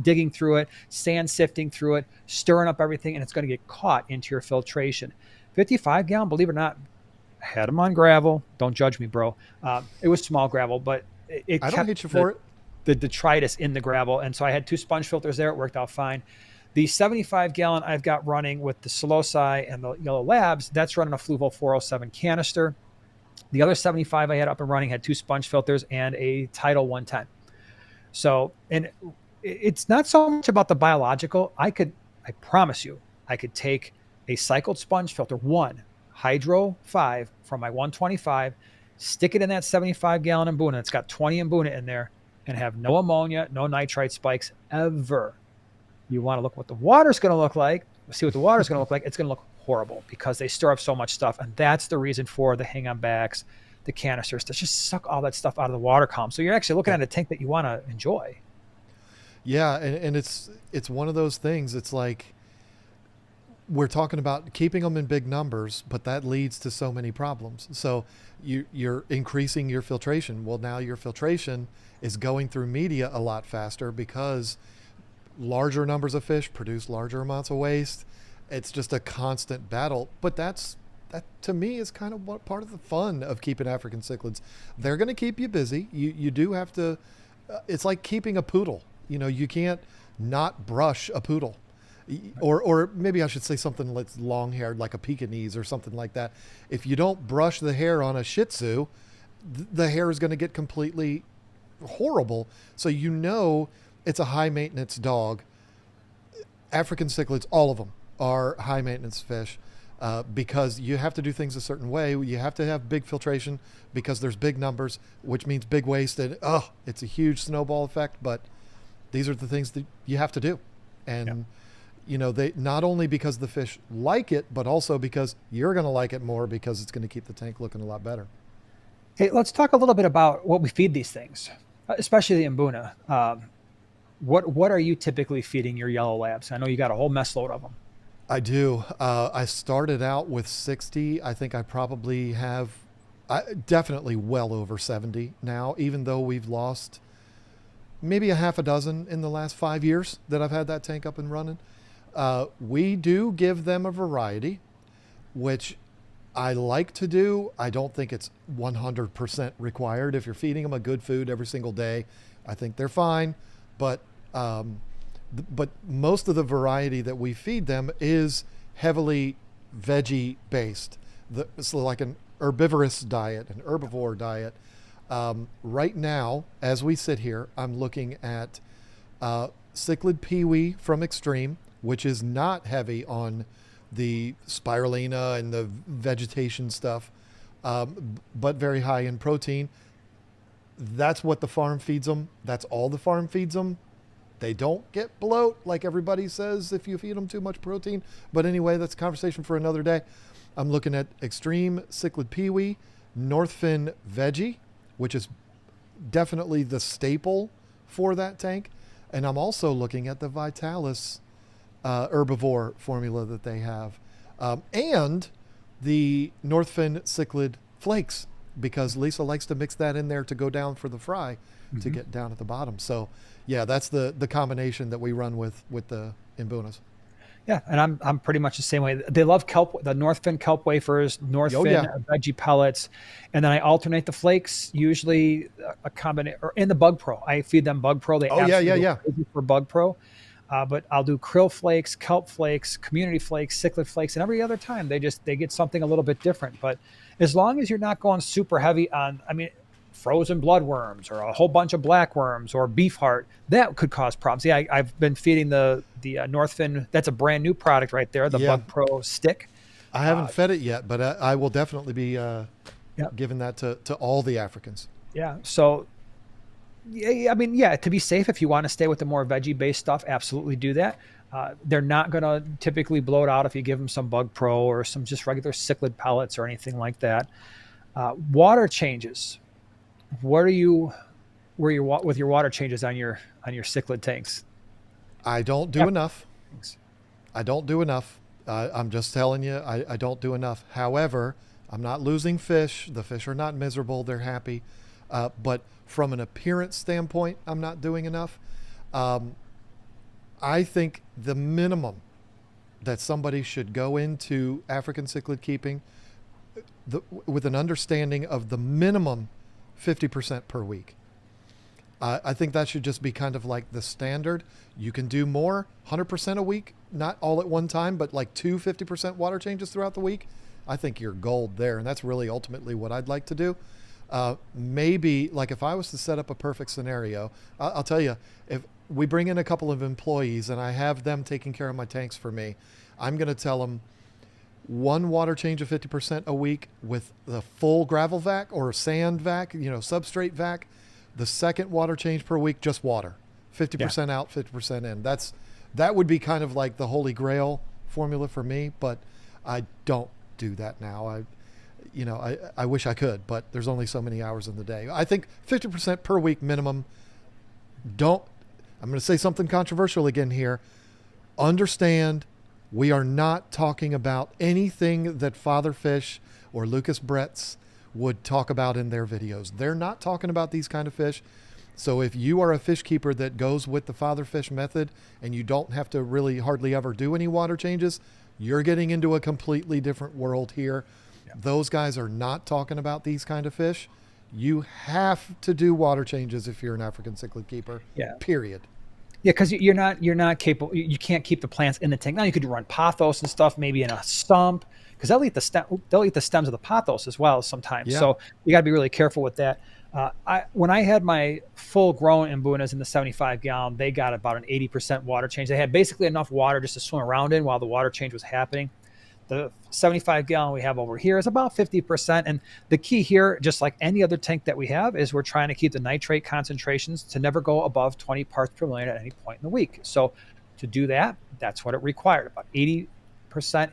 digging through it, sand sifting through it, stirring up everything, and it's going to get caught into your filtration. 55 gallon, believe it or not, had them on gravel. Don't judge me, bro. It was small gravel, but it I don't kept hate you for it. the detritus in the gravel. And so I had 2 sponge filters there. It worked out fine. The 75 gallon I've got running with the Psilocy and the Yellow Labs, that's running a Fluval 407 canister. The other 75 I had up and running had 2 sponge filters and a Tidal 110. So, and it's not so much about the biological. I promise you, I could take a cycled sponge filter, one Hydro 5 from my 125, stick it in that 75 gallon Mbuna. It's got 20 Mbuna in there and have no ammonia, no nitrite spikes ever. You want to look what the water's going to look like, see what the water's going to look like. It's going to look horrible because they store up so much stuff. And that's the reason for the hang on backs, the canisters, to just suck all that stuff out of the water column. So you're actually looking at a tank that you want to enjoy. Yeah. And it's one of those things. It's like, we're talking about keeping them in big numbers, but that leads to so many problems. So you're increasing your filtration. Well, now your filtration is going through media a lot faster because larger numbers of fish produce larger amounts of waste. It's just a constant battle. But that to me is kind of what part of the fun of keeping African cichlids. They're going to keep you busy. You do have to. It's like keeping a poodle. You can't not brush a poodle. Or maybe I should say something that's long-haired, like a Pekingese or something like that. If you don't brush the hair on a Shih Tzu, the hair is going to get completely horrible. So it's a high-maintenance dog. African cichlids, all of them, are high-maintenance fish because you have to do things a certain way. You have to have big filtration because there's big numbers, which means big waste. And, it's a huge snowball effect, but these are the things that you have to do. And... they not only because the fish like it, but also because you're going to like it more because it's going to keep the tank looking a lot better. Hey, let's talk a little bit about what we feed these things, especially the Mbuna. What are you typically feeding your Yellow Labs? I know you got a whole mess load of them. I do. I started out with 60. I think I probably have definitely well over 70 now, even though we've lost maybe a half a dozen in the last 5 years that I've had that tank up and running. We do give them a variety, which I like to do. I don't think it's 100% required. If you're feeding them a good food every single day, I think they're fine. But most of the variety that we feed them is heavily veggie based. So like an herbivorous diet, an herbivore diet. Right now, as we sit here, I'm looking at cichlid peewee from Extreme, which is not heavy on the spirulina and the vegetation stuff, but very high in protein. That's what the farm feeds them. That's all the farm feeds them. They don't get bloat like everybody says if you feed them too much protein. But anyway, that's a conversation for another day. I'm looking at Extreme cichlid peewee, Northfin veggie, which is definitely the staple for that tank. And I'm also looking at the Vitalis herbivore formula that they have, and the Northfin cichlid flakes, because Lisa likes to mix that in there to go down for the fry to get down at the bottom. So yeah, that's the combination that we run with the Mbunas. Yeah, and I'm pretty much the same way. They love kelp, the Northfin kelp wafers, Northfin veggie pellets, and then I alternate the flakes. Usually a combination, or in the Bug Pro, I feed them Bug Pro. They crazy for Bug Pro. But I'll do krill flakes, kelp flakes, community flakes, cichlid flakes, and every other time they get something a little bit different. But as long as you're not going super heavy on, frozen bloodworms or a whole bunch of blackworms or beef heart, that could cause problems. Yeah, I've been feeding the Northfin. That's a brand new product right there, the Bug Pro stick. I haven't fed it yet, but I will definitely be giving that to all the Africans. Yeah, so... to be safe, if you want to stay with the more veggie-based stuff, absolutely do that. They're not going to typically bloat out if you give them some Bug Pro or some just regular cichlid pellets or anything like that. Water changes. Where are you with your water changes on your cichlid tanks? I don't do enough. I don't do enough. I'm just telling you, I don't do enough. However, I'm not losing fish. The fish are not miserable. They're happy. But from an appearance standpoint, I'm not doing enough. I think the minimum that somebody should go into African cichlid keeping with an understanding of the minimum 50% per week. I think that should just be kind of like the standard. You can do more, 100% a week, not all at one time, but like 50% water changes throughout the week. I think you're gold there. And that's really ultimately what I'd like to do. Maybe like if I was to set up a perfect scenario, I'll tell you, if we bring in a couple of employees and I have them taking care of my tanks for me, I'm going to tell them one water change of 50% a week with the full gravel vac or sand vac, substrate vac. The second water change per week, just water, 50% out, 50% in. That would be kind of like the holy grail formula for me, but I don't do that now. I wish I could, but there's only so many hours in the day. I think 50% per week minimum. I'm going to say something controversial again here. Understand, we are not talking about anything that Father Fish or Lucas Bretz would talk about in their videos. They're not talking about these kind of fish. So if you are a fish keeper that goes with the Father Fish method and you don't have to really hardly ever do any water changes, you're getting into a completely different world here. Yeah. Those guys are not talking about these kind of fish. You have to do water changes if you're an African cichlid keeper. Yeah. Period. Yeah, because you're not capable. You can't keep the plants in the tank. Now you could run pothos and stuff, maybe in a sump, because they'll eat the stems of the pothos as well sometimes. Yeah. So you got to be really careful with that. When I had my full-grown Mbunas in the 75-gallon, they got about an 80% water change. They had basically enough water just to swim around in while the water change was happening. The 75-gallon we have over here is about 50%. And the key here, just like any other tank that we have, is we're trying to keep the nitrate concentrations to never go above 20 parts per million at any point in the week. So to do that, that's what it required, about 80%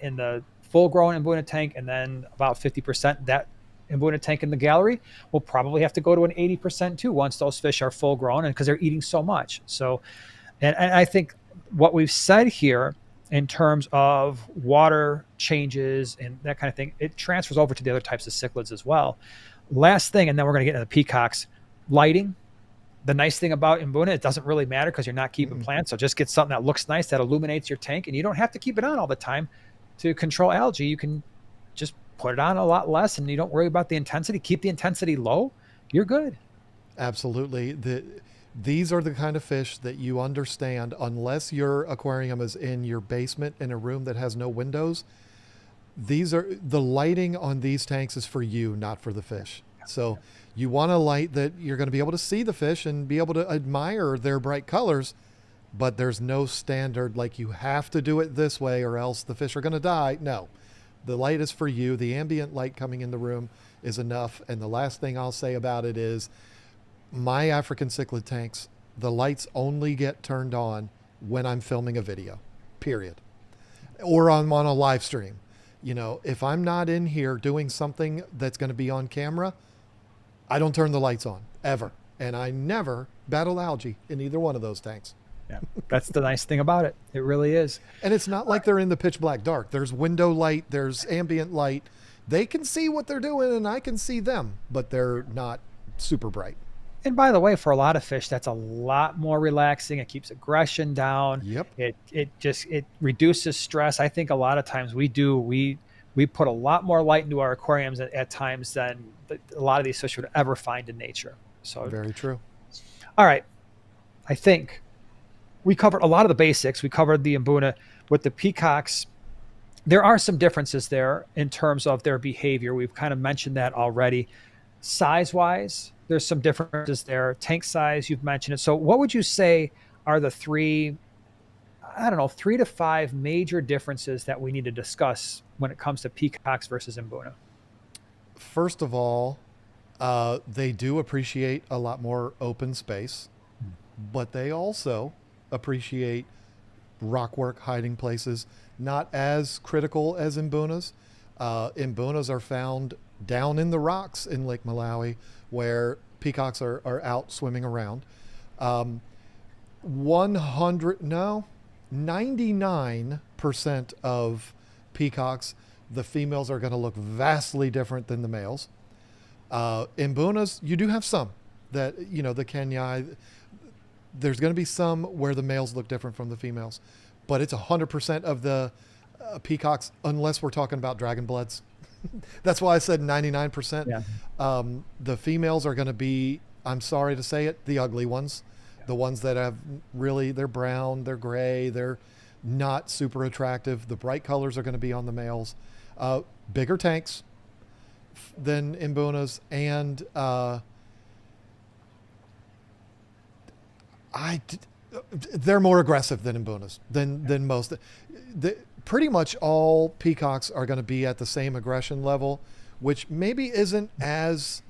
in the full-grown Mbuna tank, and then about 50% that Mbuna tank in the gallery. We'll probably have to go to an 80% too once those fish are full-grown, and because they're eating so much. So, and I think what we've said here in terms of water changes and that kind of thing, it transfers over to the other types of cichlids as well. Last thing, and then we're going to get into the peacocks, lighting. The nice thing about Mbuna, it doesn't really matter because you're not keeping plants. So just get something that looks nice, that illuminates your tank, and you don't have to keep it on all the time to control algae. You can just put it on a lot less, and you don't worry about the intensity. Keep the intensity low. You're good. Absolutely. These are the kind of fish that you understand, unless your aquarium is in your basement in a room that has no windows. The lighting on these tanks is for you, not for the fish. So you want a light that you're going to be able to see the fish and be able to admire their bright colors, but there's no standard like you have to do it this way or else the fish are going to die. No, the light is for you. The ambient light coming in the room is enough. And the last thing I'll say about it is, my African cichlid tanks, the lights only get turned on when I'm filming a video, period. Or I'm on a live stream. If I'm not in here doing something that's going to be on camera, I don't turn the lights on, ever. And I never battle algae in either one of those tanks. Yeah, that's the nice thing about it. It really is. And it's not like they're in the pitch black dark. There's window light, there's ambient light. They can see what they're doing and I can see them, but they're not super bright. And by the way, for a lot of fish, that's a lot more relaxing. It keeps aggression down. Yep. It reduces stress. I think a lot of times we put a lot more light into our aquariums at times than a lot of these fish would ever find in nature. So very true. All right. I think we covered a lot of the basics. We covered the Mbuna. With the peacocks, there are some differences there in terms of their behavior. We've kind of mentioned that already. Size-wise, there's some differences there. Tank size, you've mentioned it. So what would you say are the 3 to 5 major differences that we need to discuss when it comes to peacocks versus Mbuna? First of all, they do appreciate a lot more open space, but they also appreciate rockwork, hiding places, not as critical as Mbunas. Mbunas are found down in the rocks in Lake Malawi where peacocks are out swimming around. 99% of peacocks, the females are going to look vastly different than the males. Mbunas, you do have some that, the Kenya, there's going to be some where the males look different from the females, but it's 100% of the peacocks, unless we're talking about dragon bloods. That's why I said 99%. Yeah. The females are going to be I'm sorry to say it, the ugly ones, Yeah. the ones that have really, they're brown, they're gray, they're not super attractive. The bright colors are going to be on the males. Bigger tanks than Mbunas, and I they're more aggressive than Mbunas than most. Pretty much all peacocks are going to be at the same aggression level, which maybe isn't as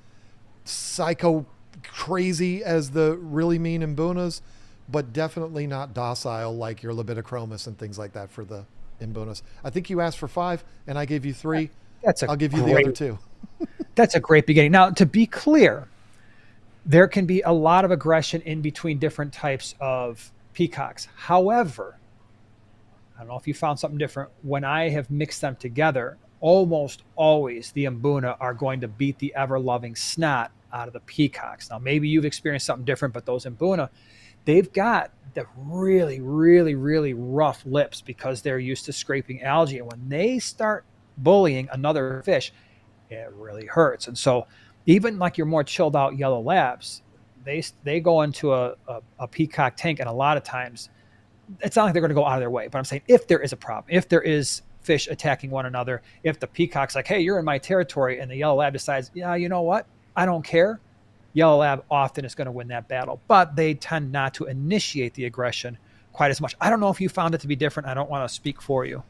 psycho crazy as the really mean Mbunas, but definitely not docile like your Libidochromis and things like that for the Mbunas. I think you asked for 5 and I gave you 3. That's I'll give you the other 2. That's a great beginning. Now, to be clear, there can be a lot of aggression in between different types of peacocks. However, I don't know if you found something different. When I have mixed them together, almost always the Mbuna are going to beat the ever-loving snot out of the peacocks. Now, maybe you've experienced something different, but those Mbuna, they've got the really, really, really rough lips because they're used to scraping algae. And when they start bullying another fish, it really hurts. And so even like your more chilled out yellow labs, they go into a peacock tank, and a lot of times it's not like they're going to go out of their way. But I'm saying if there is a problem, if there is fish attacking one another, if the peacock's like, hey, you're in my territory, and the yellow lab decides, yeah, you know what? I don't care. Yellow lab often is going to win that battle, but they tend not to initiate the aggression quite as much. I don't know if you found it to be different. I don't want to speak for you.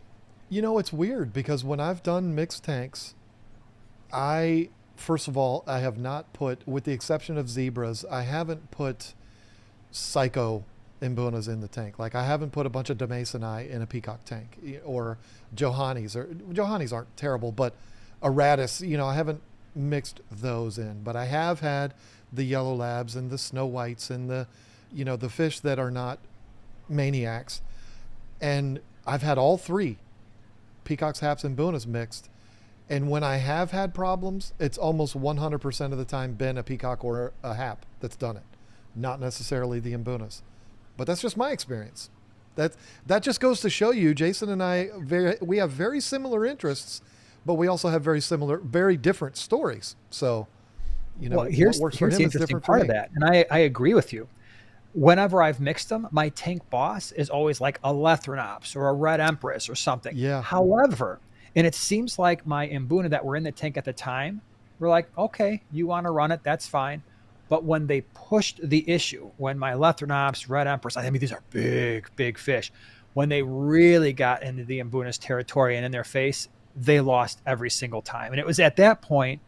You know, it's weird because when I've done mixed tanks, first of all, I have not put, with the exception of zebras, I haven't put psycho Mbunas in the tank. Like I haven't put a bunch of Damasceni in a peacock tank, or Johannes. Or Johannes aren't terrible, but Aratus, I haven't mixed those in. But I have had the yellow labs and the snow whites and the fish that are not maniacs. And I've had all 3, peacocks, haps, and Mbunas mixed. And when I have had problems, it's almost 100% of the time been a peacock or a hap that's done it, not necessarily the Mbunas. But that's just my experience. That just goes to show you, Jason and I, we have very similar interests, but we also have very different stories. So, Here's what works for the him is interesting different for part me. of that. And I agree with you. Whenever I've mixed them, my tank boss is always like a Lethrinops or a Red Empress or something. Yeah. However, and it seems like my Mbuna that were in the tank at the time were like, okay, you want to run it, that's fine. But when they pushed the issue, when my Lethrinops, Red Empress, I mean, these are big, big fish. When they really got into the Mbuna's territory and in their face, they lost every single time. And it was at that point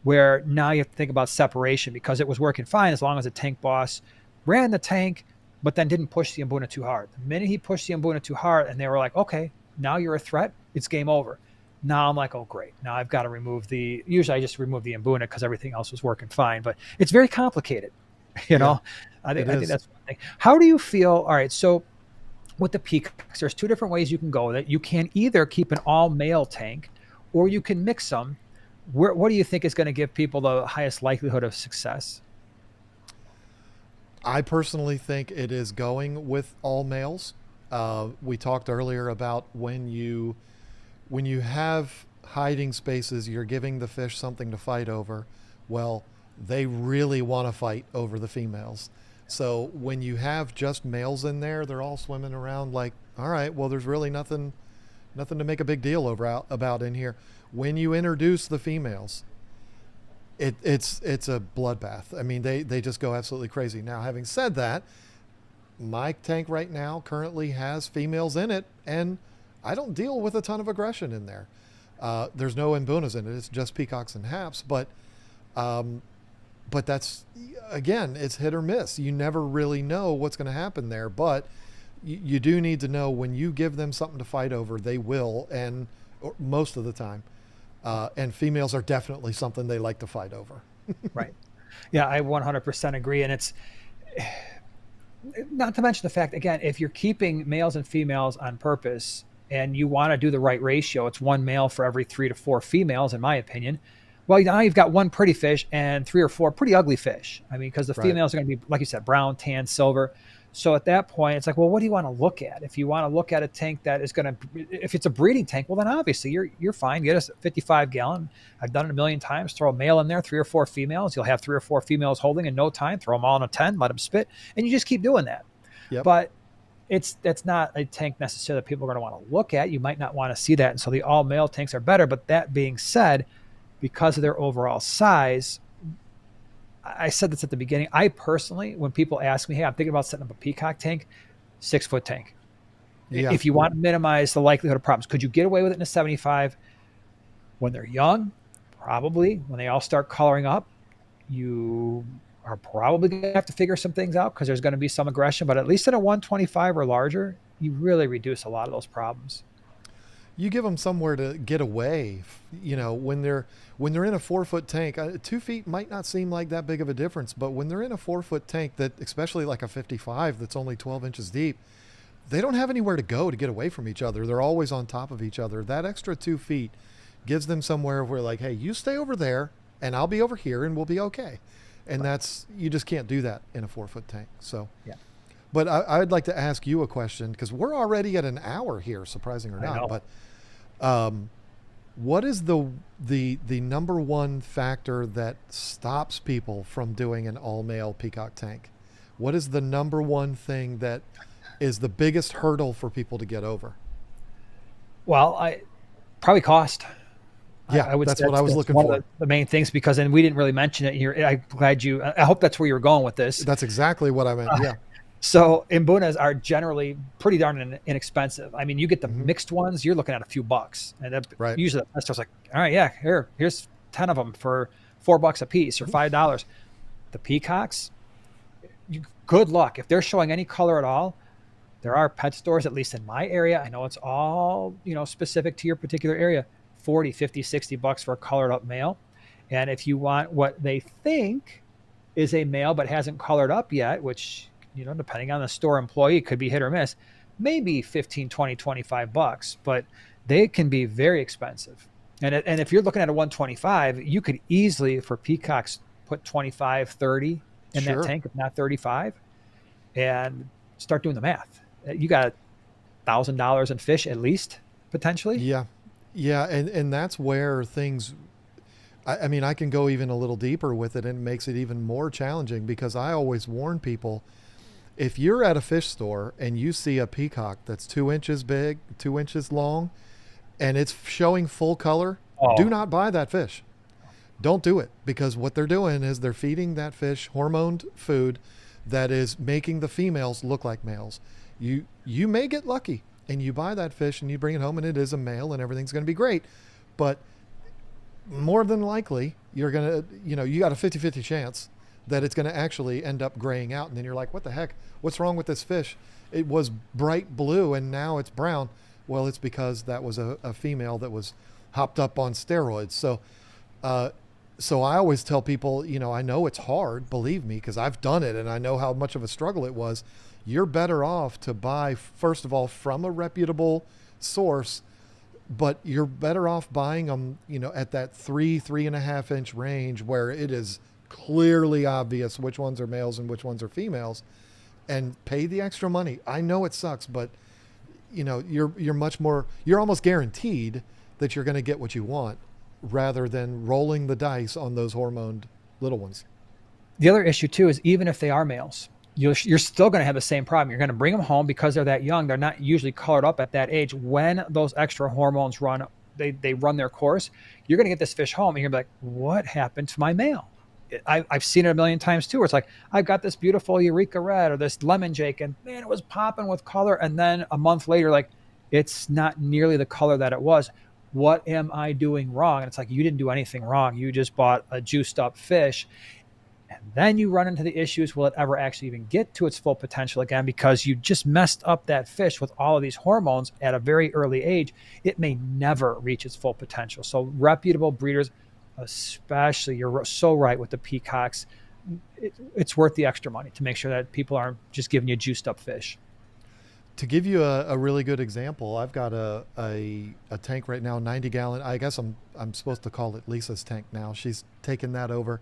where now you have to think about separation, because it was working fine as long as the tank boss ran the tank, but then didn't push the Mbuna too hard. The minute he pushed the Mbuna too hard and they were like, okay, now you're a threat, it's game over. Now I'm like, oh, great. Now I've got to usually I just remove the Mbuna because everything else was working fine, but it's very complicated. I think that's one thing. How do you feel? All right. So with the peacocks, there's 2 different ways you can go. That you can either keep an all male tank, or you can mix them. What do you think is going to give people the highest likelihood of success? I personally think it is going with all males. We talked earlier about when you have hiding spaces, you're giving the fish something to fight over. Well, they really want to fight over the females. So when you have just males in there, they're all swimming around like, all right, well, there's really nothing to make a big deal about in here. When you introduce the females, it's a bloodbath. I mean, they just go absolutely crazy. Now, having said that, my tank right now currently has females in it, and I don't deal with a ton of aggression in there. There's no Mbunas in it. It's just peacocks and haps. But that's, again, it's hit or miss. You never really know what's going to happen there. But you do need to know when you give them something to fight over, they will, and most of the time. And females are definitely something they like to fight over. Right. Yeah, I 100% agree. And it's not to mention the fact, again, if you're keeping males and females on purpose and you want to do the right ratio, it's 1 male for every 3 to 4 females, in my opinion. Well, now you've got 1 pretty fish and 3 or 4 pretty ugly fish. I mean, because the females are going to be, like you said, brown, tan, silver. So at that point, it's like, well, what do you want to look at? If you want to look at a tank that is going to, if it's a breeding tank, well, then obviously you're fine. Get us a 55 gallon. I've done it a million times. Throw a male in there, 3 or 4 females. You'll have 3 or 4 females holding in no time. Throw them all in a 10, let them spit, and you just keep doing that. Yep. But that's not a tank necessarily that people are going to want to look at. You might not want to see that, and so the all male tanks are better. But that being said, because of their overall size, I said this at the beginning. I personally, when people ask me, hey, I'm thinking about setting up a peacock tank, 6 foot tank. Yeah. If you want to minimize the likelihood of problems, could you get away with it in a 75? When they're young, probably. When they all start coloring up, you are probably going to have to figure some things out because there's going to be some aggression. But at least in a 125 or larger, you really reduce a lot of those problems. You give them somewhere to get away. When they're in a 4 foot tank, 2 feet might not seem like that big of a difference, but when they're in a 4 foot tank, that especially like a 55 that's only 12 inches deep, they don't have anywhere to go to get away from each other. They're always on top of each other. That extra 2 feet gives them somewhere where, like, hey, you stay over there and I'll be over here and we'll be okay. And Right. you just can't do that in a 4 foot tank. So, Yeah, but I'd like to ask you a question because we're already at an hour here, surprising or I not. know. But what is the number one factor that stops people from doing an all male peacock tank? What is the number one thing that is the biggest hurdle for people to get over? Well, I probably cost. Yeah, I would that's say what I was that's looking one of for. the main things because, and we didn't really mention it here. I'm glad you, I hope that's where you were going with this. That's exactly what I meant. Yeah. So Mbunas are generally pretty darn inexpensive. I mean, you get the Hmm. mixed ones, you're looking at a few bucks, and Right. usually the store's like, all right, yeah, here's 10 of them for $4 a piece or $5. The peacocks, good luck if they're showing any color at all. There are pet stores, at least in my area. I know it's all specific to your particular area. 40, 50, $60 for a colored up male. And if you want what they think is a male but hasn't colored up yet, which depending on the store employee could be hit or miss, maybe 15, 20, $25, but they can be very expensive. And if you're looking at a 125, you could easily for peacocks put 25, 30 in that Sure. tank, if not 35, and start doing the math. You got $1,000 in fish at least potentially. Yeah. Yeah. And that's where things, I mean, I can go even a little deeper with it and it makes it even more challenging because I always warn people if you're at a fish store and you see a peacock that's 2 inches big, 2 inches long, and it's showing full color, do Oh, not buy that fish. Don't do it because what they're doing is they're feeding that fish hormoned food that is making the females look like males. You may get lucky and you buy that fish and you bring it home and it is a male and everything's going to be great, but more than likely you're going to you got a 50-50 chance that it's going to actually end up graying out and then you're like, what the heck, what's wrong with this fish? It was bright blue and now it's brown. Well, it's because that was a female that was hopped up on steroids. uh, so I always tell people, I know it's hard, believe me, because I've done it and I know how much of a struggle it was. You're better off to buy, first of all, from a reputable source, but you're better off buying them, at that 3.5 inch range where it is clearly obvious which ones are males and which ones are females, and pay the extra money. I know it sucks, but you're much more, you're almost guaranteed that you're going to get what you want rather than rolling the dice on those hormoned little ones. the other issue too is even if they are males, you're still going to have the same problem. You're going to bring them home because they're that young. They're not usually colored up at that age. When those extra hormones they run their course. You're going to get this fish home, and you're going to be like, "What happened to my male?" I've seen it a million times too. Where it's like I've got this beautiful Eureka Red or this Lemon Jake, and man, it was popping with color. And then a month later, like it's not nearly the color that it was. What am I doing wrong? And it's like you didn't do anything wrong. You just bought a juiced up fish. And then you run into the issues, will it ever actually even get to its full potential again? Because you just messed up that fish with all of these hormones at a very early age. It may never reach its full potential. So reputable breeders, especially, you're so right with the peacocks, it's worth the extra money to make sure that people aren't just giving you juiced up fish. To give you a really good example, I've got a tank right now, 90 gallon. I guess I'm supposed to call it Lisa's tank now. She's taken that over.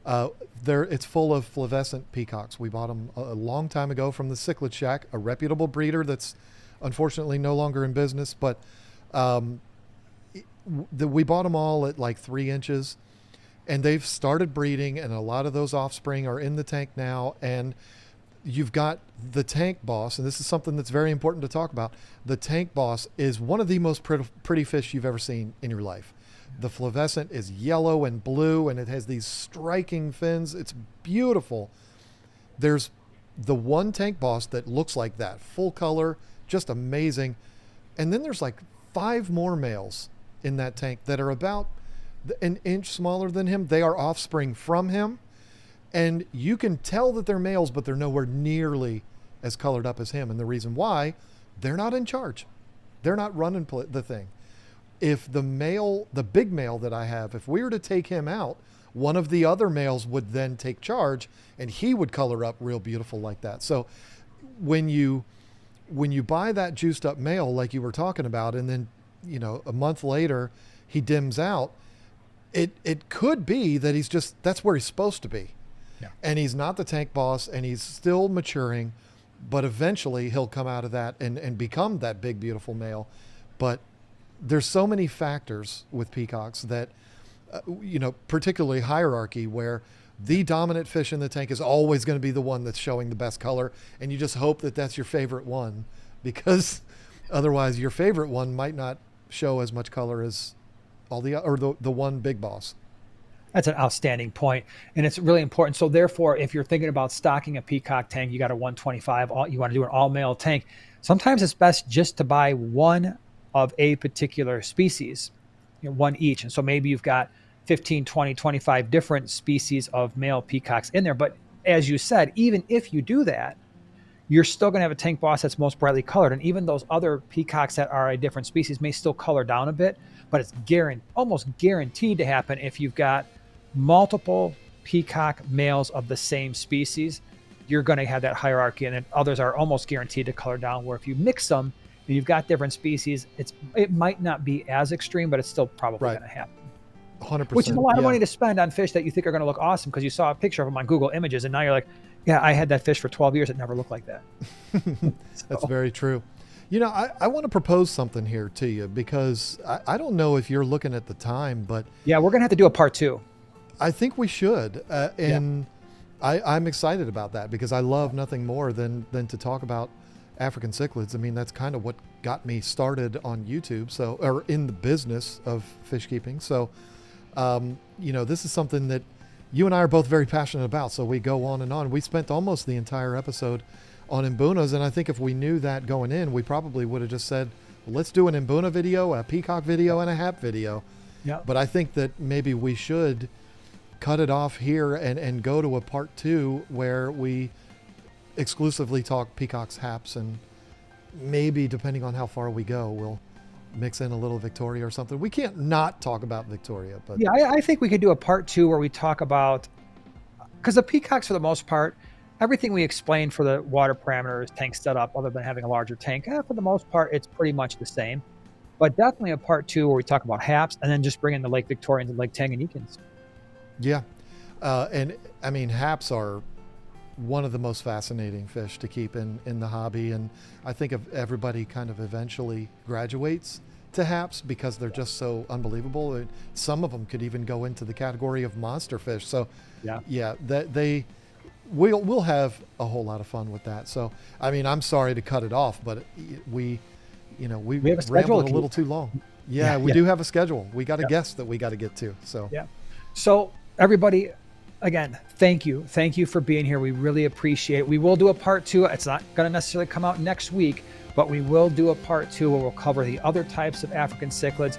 It's full of fluorescent peacocks. We bought them a long time ago from the Cichlid Shack, a reputable breeder that's unfortunately no longer in business. But we bought them all at like 3 inches, and they've started breeding, and a lot of those offspring are in the tank now. And you've got the tank boss, and this is something that's very important to talk about. The tank boss is one of the most pretty fish you've ever seen in your life. The fluorescent is yellow and blue, and it has these striking fins. It's beautiful. There's the one tank boss that looks like that, full color, just amazing. And then there's like 5 more males in that tank that are about an inch smaller than him. They are offspring from him. And you can tell that they're males, but they're nowhere nearly as colored up as him. And the reason why, they're not in charge. They're not running the thing. If the big male that I have, if we were to take him out, one of the other males would then take charge, and he would color up real beautiful like that. So when you buy that juiced up male, like you were talking about, and then, a month later he dims out, it could be that that's where he's supposed to be. Yeah. And he's not the tank boss, and he's still maturing, but eventually he'll come out of that and become that big, beautiful male. But there's so many factors with peacocks that, particularly hierarchy, where the dominant fish in the tank is always going to be the one that's showing the best color. And you just hope that that's your favorite one, because otherwise your favorite one might not show as much color as the one big boss. That's an outstanding point, and it's really important. So therefore, if you're thinking about stocking a peacock tank, you got a 125, you want to do an all male tank. Sometimes it's best just to buy one of a particular species, one each. And so maybe you've got 15, 20, 25 different species of male peacocks in there. But as you said, even if you do that, you're still going to have a tank boss that's most brightly colored. And even those other peacocks that are a different species may still color down a bit, but it's almost guaranteed to happen if you've got multiple peacock males of the same species. You're going to have that hierarchy, and then others are almost guaranteed to color down, where if you mix them and you've got different species, it might not be as extreme, but it's still probably going to happen. 100%. Which is a lot of money to spend on fish that you think are going to look awesome because you saw a picture of them on Google Images, and now you're like, yeah, I had that fish for 12 years. It never looked like that. That's very true. I want to propose something here to you, because I don't know if you're looking at the time, but yeah, we're going to have to do a part 2. I think we should. I'm excited about that, because I love nothing more than to talk about African cichlids. I mean, that's kind of what got me started on YouTube, or in the business of fish keeping. So, this is something that you and I are both very passionate about. So we go on and on. We spent almost the entire episode on Mbunas, and I think if we knew that going in, we probably would have just said, let's do an Mbuna video, a peacock video, and a hap video. Yeah. But I think that maybe we should cut it off here and go to a part 2 where we exclusively talk peacocks, haps, and maybe, depending on how far we go, we'll mix in a little Victoria or something. We can't not talk about Victoria, but yeah, I think we could do a part 2 where we talk about, because the peacocks, for the most part, everything we explained for the water parameters, tank setup, other than having a larger tank, for the most part, it's pretty much the same. But definitely a part 2 where we talk about haps, and then just bring in the Lake Victorians and Lake Tanganyikans. Yeah. And I mean, haps are one of the most fascinating fish to keep in the hobby. And I think everybody kind of eventually graduates to haps because they're just so unbelievable. And some of them could even go into the category of monster fish. So yeah, we'll have a whole lot of fun with that. So, I mean, I'm sorry to cut it off, but we have rambled a little too long. Yeah, we do have a schedule. We got a guest that we got to get to. So, yeah. So everybody, again, thank you for being here. We really appreciate it. We will do a part 2. It's not going to necessarily come out next week, but we will do a part 2 where we'll cover the other types of African cichlids.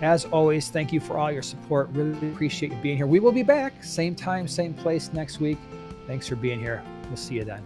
As always, thank you for all your support. Really appreciate you being here. We will be back same time, same place next week. Thanks for being here. We'll see you then.